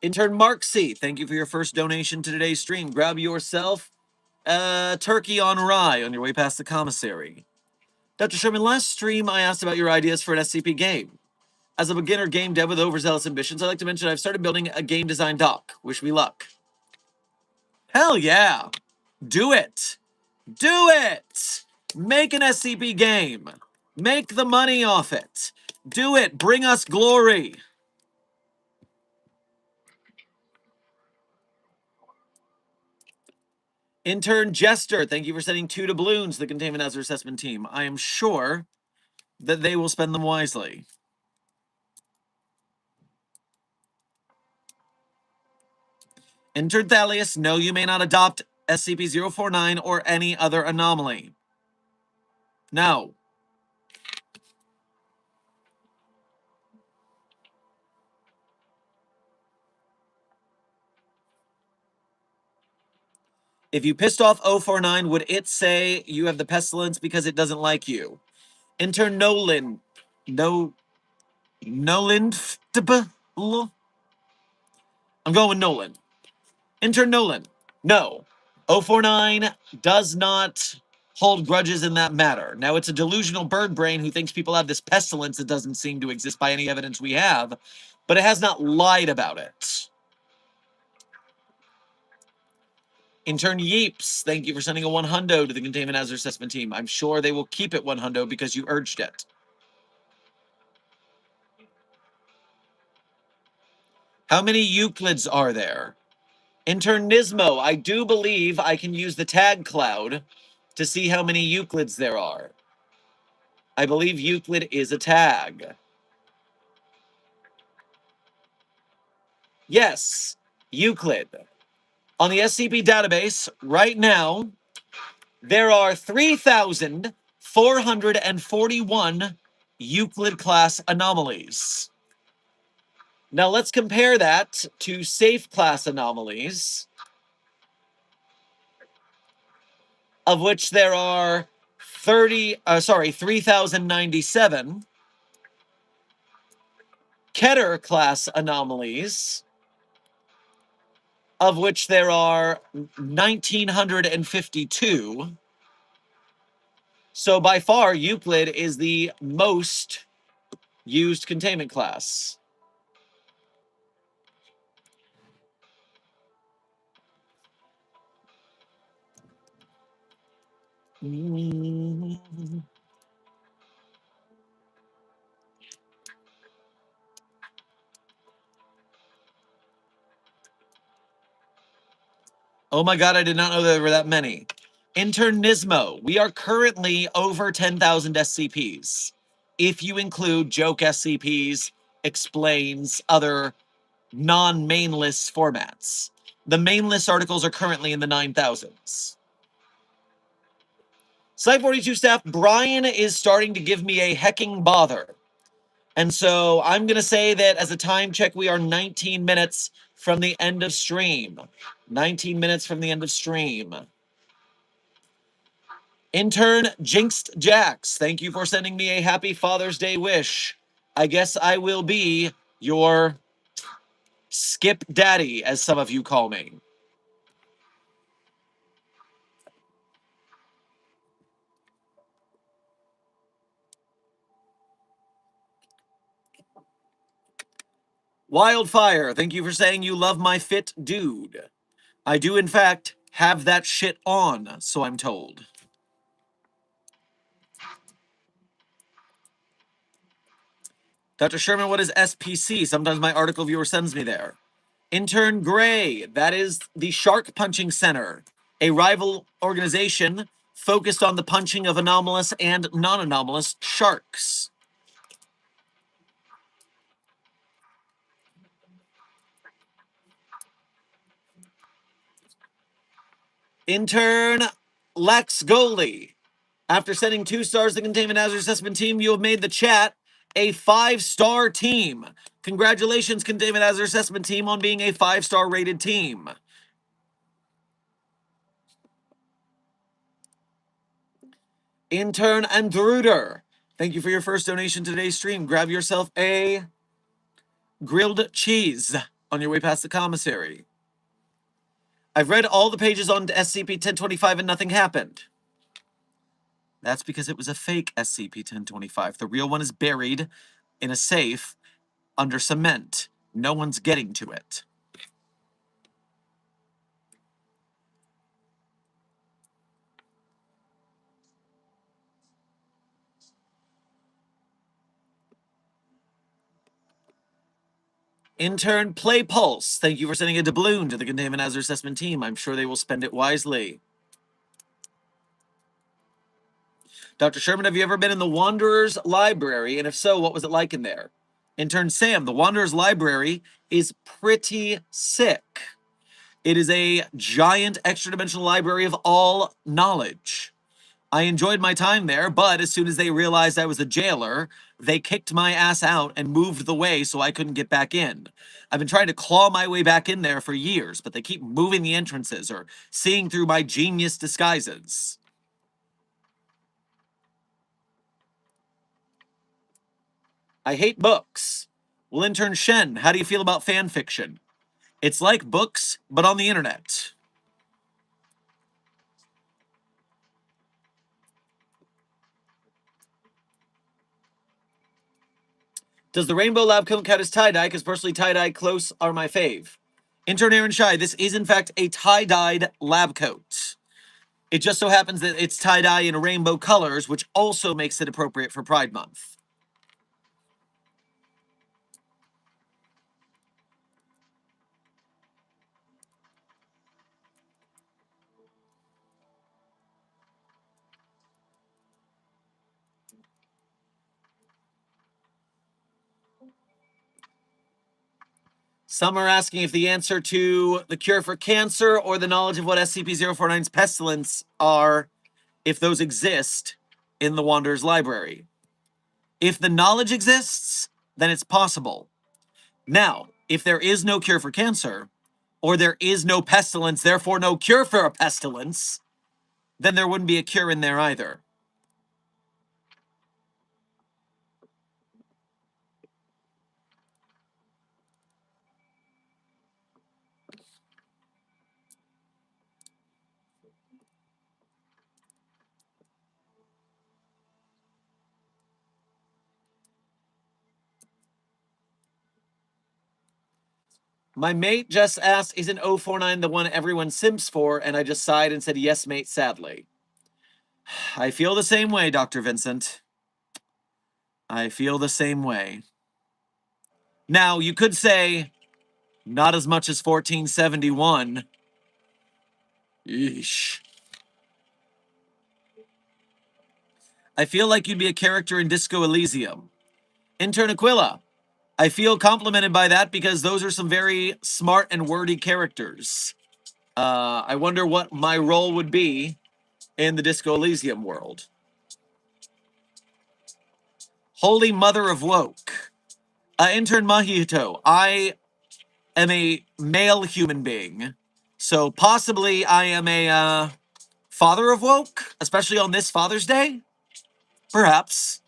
Intern Mark C, thank you for your first donation to today's stream. Grab yourself a turkey on rye on your way past the commissary. Dr. Sherman, last stream I asked about your ideas for an SCP game. As a beginner game dev with overzealous ambitions, I'd like to mention I've started building a game design doc. Wish me luck. Hell yeah! Do it! Do it! Make an SCP game. Make the money off it. Do it. Bring us glory. Intern Jester, thank you for sending 2 doubloons to the Containment Hazard Assessment team. I am sure that they will spend them wisely. Intern Thalius, no, you may not adopt SCP-049 or any other anomaly. No. If you pissed off 049, would it say you have the pestilence because it doesn't like you? Intern Nolan. Nolan. I'm going with Nolan. Intern Nolan. No. 049 does not hold grudges in that matter. Now, it's a delusional bird brain who thinks people have this pestilence that doesn't seem to exist by any evidence we have, but it has not lied about it. Intern Yeeps, thank you for sending a 100 to the Containment Hazard Assessment team. I'm sure they will keep it 100 because you urged it. How many Euclids are there? Intern Nismo, I do believe I can use the tag cloud to see how many Euclids there are. I believe Euclid is a tag. Yes, Euclid. On the SCP database, right now, there are 3,441 Euclid class anomalies. Now let's compare that to safe class anomalies, of which there are 3,097. Keter class anomalies, of which there are 1,952. So by far, Euclid is the most used containment class. Oh my god, I did not know there were that many. Intern Nismo, we are currently over 10,000 SCPs. If you include joke SCPs, explains, other non-main list formats. The main list articles are currently in the 9,000s. Site 42 staff, Brian is starting to give me a hecking bother. And so I'm going to say that as a time check, we are 19 minutes from the end of stream. 19 minutes from the end of stream. Intern Jinxed Jax, thank you for sending me a happy Father's Day wish. I guess I will be your Skip Daddy, as some of you call me. Wildfire, thank you for saying you love my fit dude. I do, in fact, have that shit on, so I'm told. Dr. Sherman, what is SPC? Sometimes my article viewer sends me there. Intern Gray, that is the Shark Punching Center, a rival organization focused on the punching of anomalous and non-anomalous sharks. Intern Lex Goldie, after sending 2 stars to the Containment Hazard Assessment Team, you have made the chat a 5-star team. Congratulations, Containment Hazard Assessment Team, on being a 5-star rated team. Intern Andruder, thank you for your first donation to today's stream. Grab yourself a grilled cheese on your way past the commissary. I've read all the pages on SCP-1025 and nothing happened. That's because it was a fake SCP-1025. The real one is buried in a safe under cement. No one's getting to it. Intern Play Pulse, thank you for sending a doubloon to the Containment Hazard Assessment Team. I'm sure they will spend it wisely. Dr. Sherman, have you ever been in the Wanderer's Library? And if so, what was it like in there? Intern Sam, the Wanderer's Library is pretty sick. It is a giant extra-dimensional library of all knowledge. I enjoyed my time there, but as soon as they realized I was a jailer, they kicked my ass out and moved the way so I couldn't get back in. I've been trying to claw my way back in there for years, but they keep moving the entrances or seeing through my genius disguises. I hate books. Well, intern Shen, how do you feel about fan fiction? It's like books, but on the internet. Does the Rainbow Lab coat count as tie-dye? Because personally, tie-dye close are my fave. Intern Aaron Shy, this is in fact a tie-dyed lab coat. It just so happens that it's tie-dye in rainbow colors, which also makes it appropriate for Pride Month. Some are asking if the answer to the cure for cancer or the knowledge of what SCP-049's pestilence are, if those exist in the Wanderer's Library. If the knowledge exists, then it's possible. Now, if there is no cure for cancer, or there is no pestilence, therefore no cure for a pestilence, then there wouldn't be a cure in there either. My mate just asked, isn't 049 the one everyone simps for? And I just sighed and said, yes, mate, sadly. I feel the same way, Dr. Vincent. I feel the same way. Now, you could say, not as much as 1471. Yeesh. I feel like you'd be a character in Disco Elysium. Intern Aquila, I feel complimented by that because those are some very smart and wordy characters. I wonder what my role would be in the Disco Elysium world. Holy Mother of Woke. Intern Mahito, I am a male human being. So possibly I am a father of woke, especially on this Father's Day? Perhaps.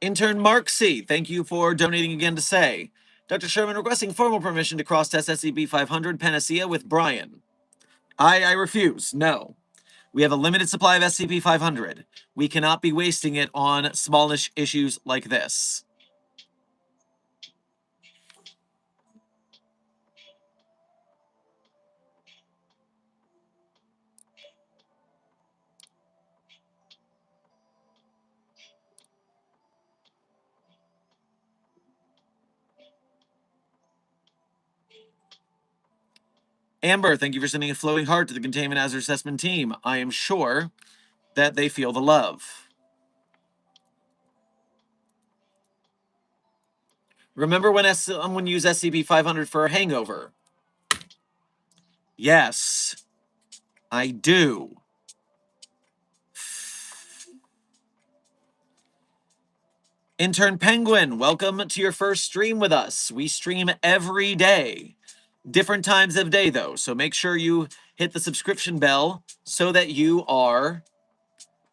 Intern Mark C., thank you for donating again to say. Dr. Sherman requesting formal permission to cross-test SCP-500 Panacea with Brian. I refuse. No. We have a limited supply of SCP-500. We cannot be wasting it on smallish issues like this. Amber, thank you for sending a floating heart to the Containment Hazard Assessment team. I am sure that they feel the love. Remember when someone used SCP-500 for a hangover? Yes, I do. Intern Penguin, welcome to your first stream with us. We stream every day. Different times of day, though, so make sure you hit the subscription bell so that you are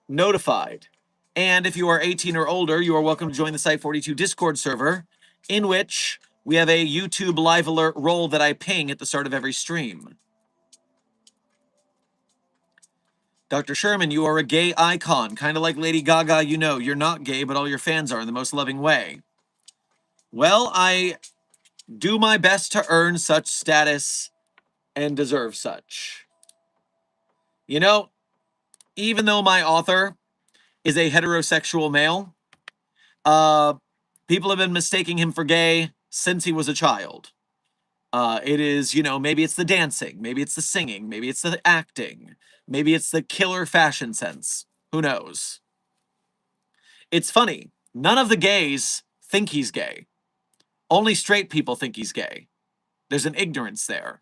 notified. And if you are 18 or older, you are welcome to join the Site42 Discord server, in which we have a YouTube live alert role that I ping at the start of every stream. Dr. Sherman, you are a gay icon, kind of like Lady Gaga. You know, you're not gay, but all your fans are in the most loving way. Well, I do my best to earn such status and deserve such. You know, even though my author is a heterosexual male, uh, people have been mistaking him for gay since he was a child. It is, you know, maybe it's the dancing, maybe it's the singing, maybe it's the acting, maybe it's the killer fashion sense. Who knows? It's funny. None of the gays think he's gay. Only straight people think he's gay. There's an ignorance there.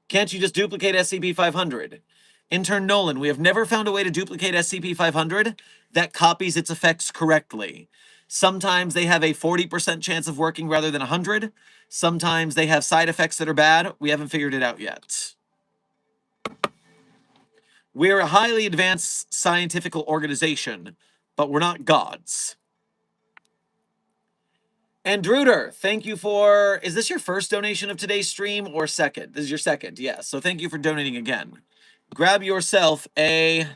Can't you just duplicate SCP-500? Intern Nolan, we have never found a way to duplicate SCP-500 that copies its effects correctly. Sometimes they have a 40% chance of working rather than 100. Sometimes they have side effects that are bad. We haven't figured it out yet. We're a highly advanced scientific organization, but we're not gods. And Druder, thank you for, is this your first donation of today's stream or second? This is your second, yes. So thank you for donating again. Grab yourself a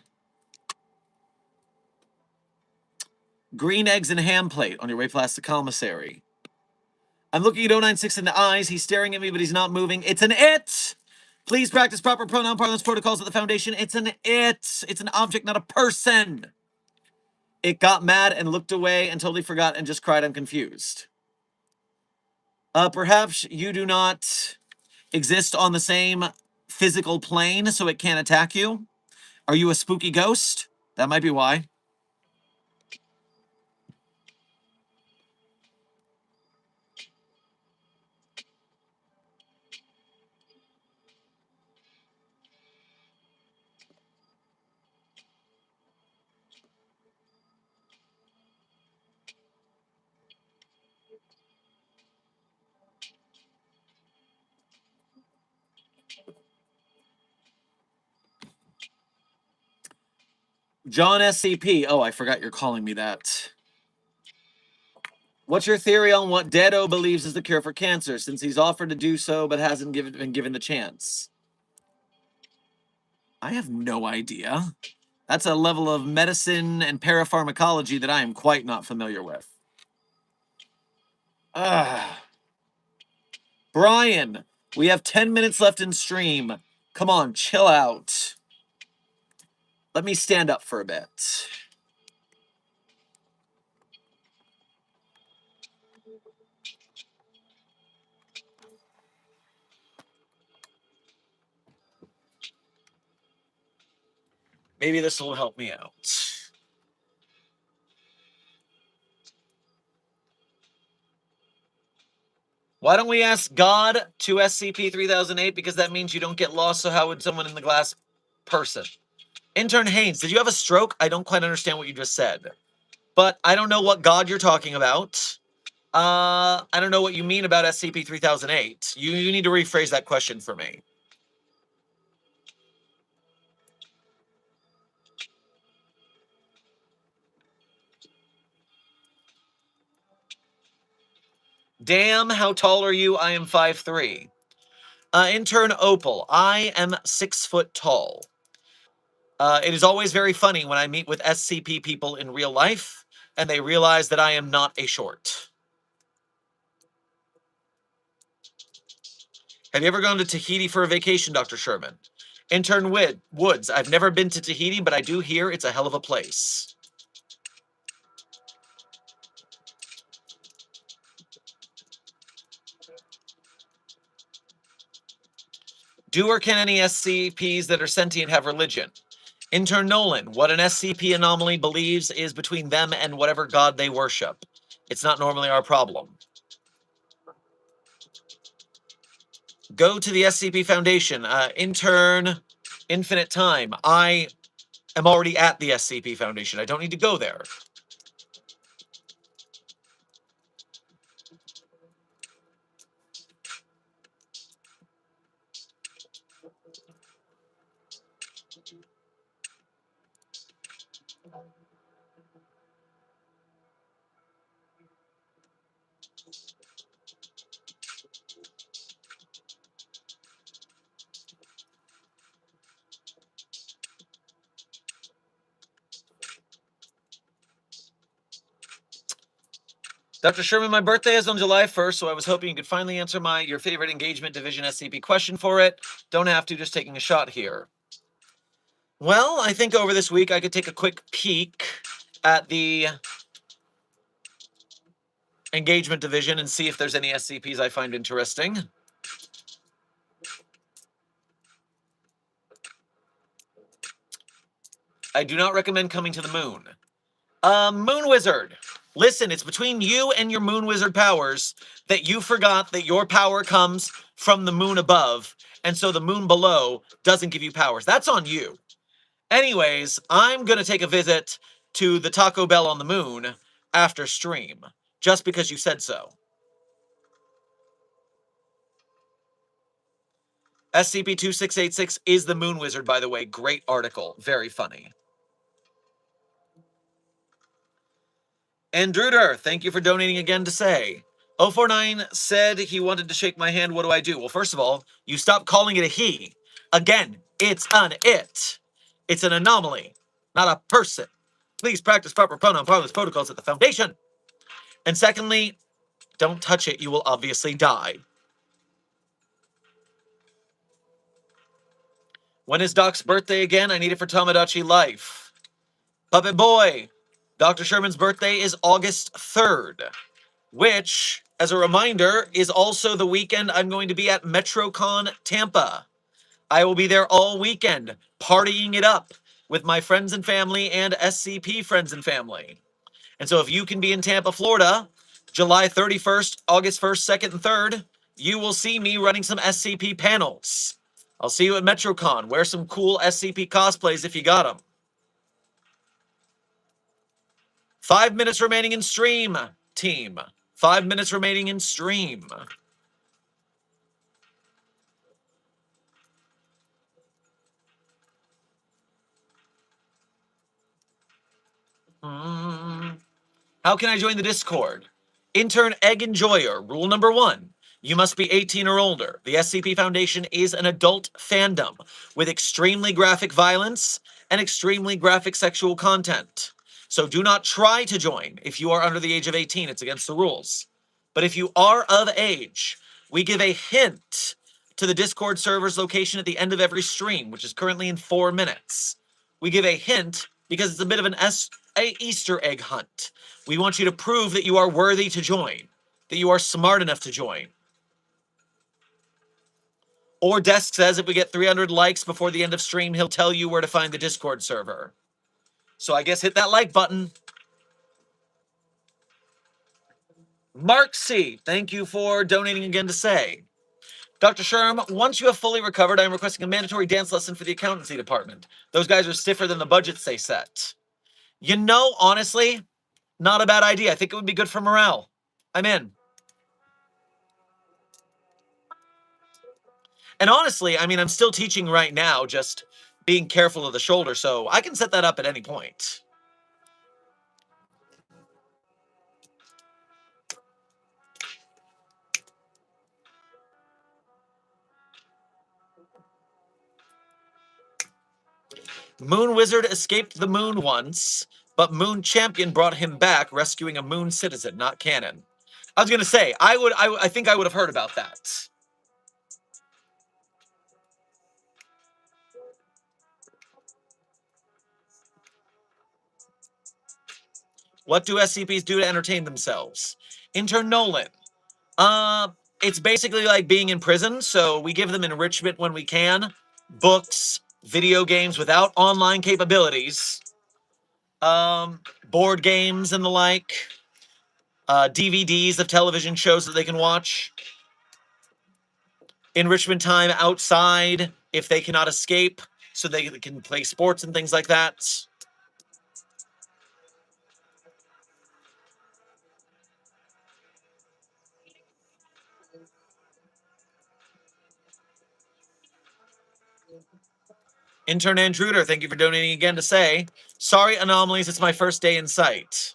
green eggs and ham plate on your way past the commissary. I'm looking at 096 in the eyes. He's staring at me, but he's not moving. It's an it! Please practice proper pronoun parlance protocols at the Foundation. It's an it! It's an object, not a person. It got mad and looked away and totally forgot and just cried. I'm confused. Perhaps you do not exist on the same physical plane, so it can't attack you? Are you a spooky ghost? That might be why. John SCP. Oh, I forgot you're calling me that. What's your theory on what Deado believes is the cure for cancer, since he's offered to do so but hasn't been given the chance? I have no idea. That's a level of medicine and parapharmacology that I am quite not familiar with. Brian, we have 10 minutes left in stream. Come on, chill out. Let me stand up for a bit. Maybe this will help me out. Why don't we ask God to SCP-3008? Because that means you don't get lost, so how would someone in the glass person? Intern Haynes, did you have a stroke? I don't quite understand what you just said. But I don't know what God you're talking about. I don't know what you mean about SCP-3008. You need to rephrase that question for me. Damn, how tall are you? I am 5'3". Intern Opal, I am 6 foot tall. It is always very funny when I meet with SCP people in real life, and they realize that I am not a short. Have you ever gone to Tahiti for a vacation, Dr. Sherman? Intern Woods, I've never been to Tahiti, but I do hear it's a hell of a place. Do or can any SCPs that are sentient have religion? Intern Nolan, what an SCP anomaly believes is between them and whatever god they worship. It's not normally our problem. Go to the SCP Foundation. Intern Infinite Time. I am already at the SCP Foundation. I don't need to go there. Dr. Sherman, my birthday is on July 1st, so I was hoping you could finally answer your favorite engagement division SCP question for it. Don't have to, just taking a shot here. Well, I think over this week I could take a quick peek at the engagement division and see if there's any SCPs I find interesting. I do not recommend coming to the moon. Moon Wizard. Listen, it's between you and your Moon Wizard powers that you forgot that your power comes from the moon above, and so the moon below doesn't give you powers. That's on you. Anyways, I'm going to take a visit to the Taco Bell on the moon after stream, just because you said so. SCP-2686 is the Moon Wizard, by the way. Great article. Very funny. And Druder, thank you for donating again to say. 049 said he wanted to shake my hand. What do I do? Well, first of all, you stop calling it a he. Again, it's an it. It's an anomaly, not a person. Please practice proper pronoun parlance protocols at the Foundation. And secondly, don't touch it. You will obviously die. When is Doc's birthday again? I need it for Tamagotchi Life. Puppet Boy, Dr. Sherman's birthday is August 3rd. Which, as a reminder, is also the weekend I'm going to be at MetroCon Tampa. I will be there all weekend, partying it up with my friends and family and SCP friends and family. And so if you can be in Tampa, Florida, July 31st, August 1st, 2nd, and 3rd, you will see me running some SCP panels. I'll see you at MetroCon. Wear some cool SCP cosplays if you got them. 5 minutes remaining in stream, team. 5 minutes remaining in stream. How can I join the Discord? Intern Egg Enjoyer. Rule number 1. You must be 18 or older. The SCP Foundation is an adult fandom with extremely graphic violence and extremely graphic sexual content. So do not try to join if you are under the age of 18. It's against the rules. But if you are of age, we give a hint to the Discord server's location at the end of every stream, which is currently in 4 minutes. We give a hint because it's a bit of an Easter egg hunt. We want you to prove that you are worthy to join, that you are smart enough to join. Or Desk says if we get 300 likes before the end of stream, he'll tell you where to find the Discord server. So I guess hit that like button. Mark C., thank you for donating again to say, Dr. Sherm, once you have fully recovered, I am requesting a mandatory dance lesson for the accountancy department. Those guys are stiffer than the budgets they set. You know, honestly, not a bad idea. I think it would be good for morale. I'm in. And honestly, I mean, I'm still teaching right now, just being careful of the shoulder, so I can set that up at any point. Moon Wizard escaped the moon once, but Moon Champion brought him back, rescuing a moon citizen, not canon. I was gonna say, I think I would have heard about that. What do SCPs do to entertain themselves? Intern Nolan. It's basically like being in prison, so we give them enrichment when we can. Books, video games without online capabilities, board games and the like, DVDs of television shows that they can watch, enrichment time outside if they cannot escape, so they can play sports and things like that. Intern Intruder, thank you for donating again to say, sorry, anomalies, it's my first day in sight.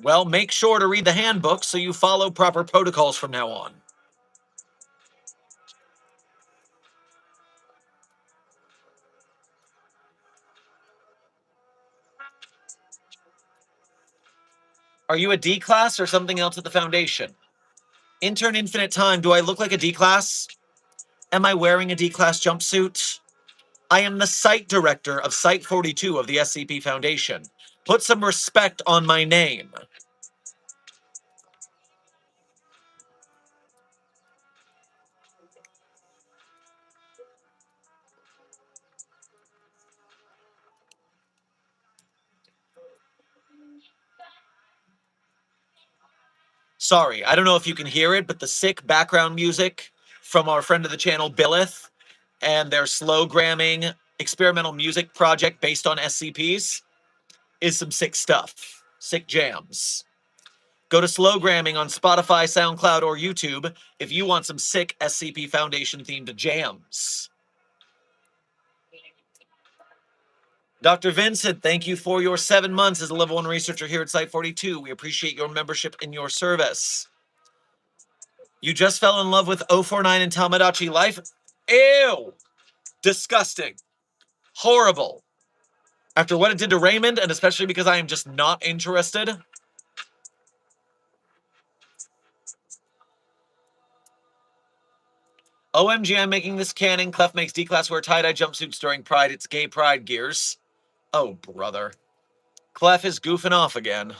Well, make sure to read the handbook so you follow proper protocols from now on. Are you a D class or something else at the Foundation? Intern Infinite Time, do I look like a D class? Am I wearing a D class jumpsuit? I am the site director of Site 42 of the SCP Foundation. Put some respect on my name. Sorry, I don't know if you can hear it, but the sick background music from our friend of the channel, Billith, and their Slowgramming experimental music project based on SCPs is some sick stuff. Sick jams. Go to Slowgramming on Spotify, SoundCloud, or YouTube if you want some sick SCP Foundation themed jams. Dr. Vincent, thank you for your 7 months as a level 1 researcher here at Site 42. We appreciate your membership and your service. You just fell in love with 049 and Tamagotchi Life? Ew! Disgusting. Horrible. After what it did to Raymond, and especially because I am just not interested. OMG, I'm making this canon. Clef makes D-Class wear tie-dye jumpsuits during Pride. It's gay Pride gears. Oh, brother. Clef is goofing off again.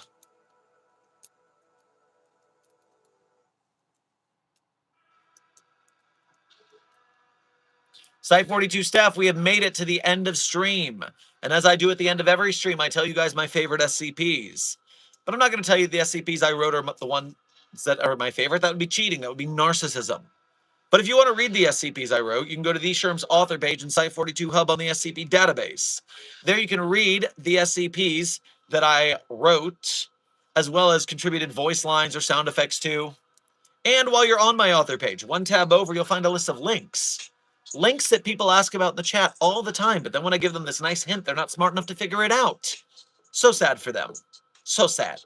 Site 42 staff, we have made it to the end of stream. And as I do at the end of every stream, I tell you guys my favorite SCPs. But I'm not going to tell you the SCPs I wrote are the ones that are my favorite. That would be cheating. That would be narcissism. But if you want to read the SCPs I wrote, you can go to the Sherm's author page in Site 42 Hub on the SCP database. There you can read the SCPs that I wrote, as well as contributed voice lines or sound effects to. And while you're on my author page, one tab over, you'll find a list of links. Links that people ask about in the chat all the time, but then when I give them this nice hint, they're not smart enough to figure it out. So sad for them. So sad.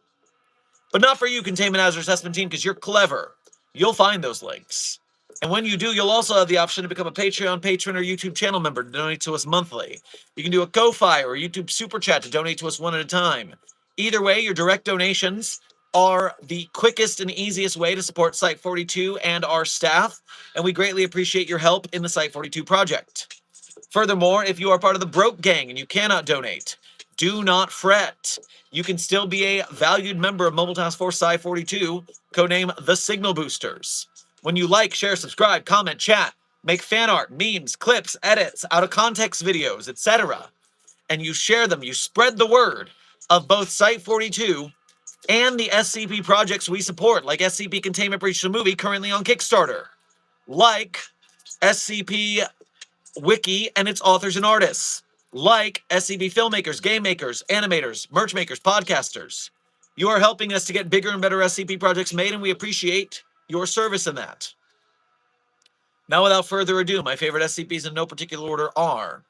But not for you, Containment Hazard Assessment Team, because you're clever. You'll find those links. And when you do, you'll also have the option to become a Patreon patron or YouTube channel member to donate to us monthly. You can do a Ko-Fi or a YouTube Super Chat to donate to us one at a time. Either way, your direct donations are the quickest and easiest way to support Site 42 and our staff, and we greatly appreciate your help in the Site 42 project. Furthermore, if you are part of the Broke Gang and you cannot donate, do not fret. You can still be a valued member of Mobile Task Force Site 42, codename the Signal Boosters. When you like, share, subscribe, comment, chat, make fan art, memes, clips, edits, out of context videos, etc., and you share them, you spread the word of both Site 42 and the SCP projects we support, like SCP Containment Breach the movie, currently on Kickstarter, like SCP Wiki and its authors and artists, like SCP filmmakers, game makers, animators, merch makers, podcasters. You are helping us to get bigger and better SCP projects made, and we appreciate your service in that. Now, without further ado, my favorite SCPs in no particular order are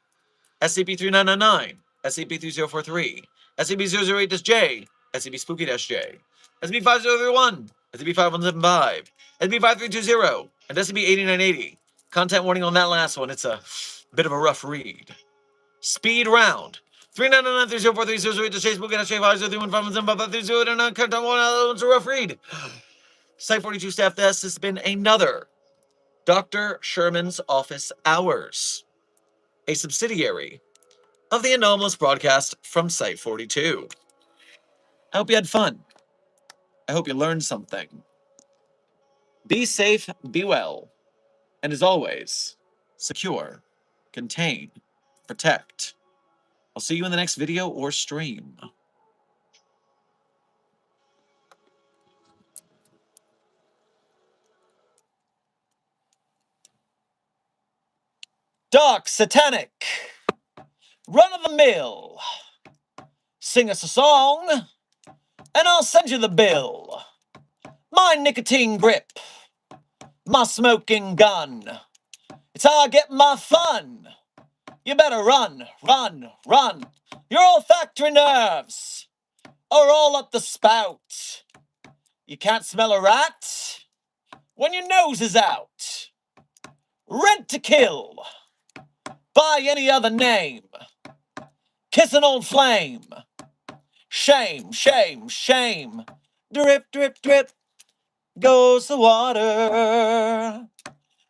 SCP-3999, SCP-3043, SCP-008-J, SCP-Spooky-J, SCP-5031, SCP-5175, SCP-5320, and SCP-8980. Content warning on that last one, it's a bit of a rough read. Speed round. 3999-3043-008-J, Spooky-J, 5031-5175, content warning, that one's a rough read. Site 42 staff, this has been another Dr. Sherman's Office Hours, a subsidiary of the anomalous broadcast from Site 42. I hope you had fun. I hope you learned something. Be safe, be well, and as always, secure, contain, protect. I'll see you in the next video or stream. Dark, satanic, run of the mill. Sing us a song, and I'll send you the bill. My nicotine grip, my smoking gun. It's how I get my fun. You better run, run, run. Your olfactory nerves are all up the spout. You can't smell a rat when your nose is out. Rent to kill by any other name. Kiss an old flame. Shame, shame, shame. Drip, drip, drip goes the water.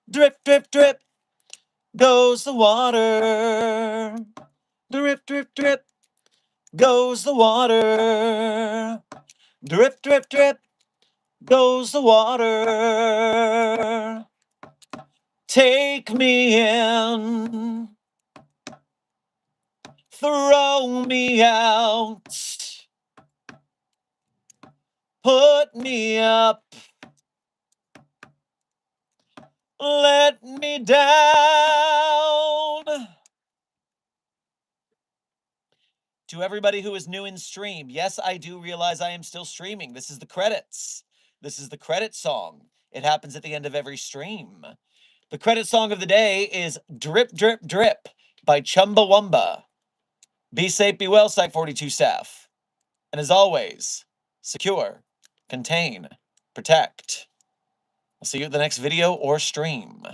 Drip, drip, drip goes the water. Drip, drip, drip goes the water. Drip, drip, drip goes the water. Take me in, throw me out, put me up, let me down. To everybody who is new in stream, yes, I do realize I am still streaming. This is the credits. This is the credit song. It happens at the end of every stream. The credit song of the day is Drip, Drip, Drip by Chumbawamba. Be safe, be well, Site 42 staff. And as always, secure, contain, protect. I'll see you at the next video or stream.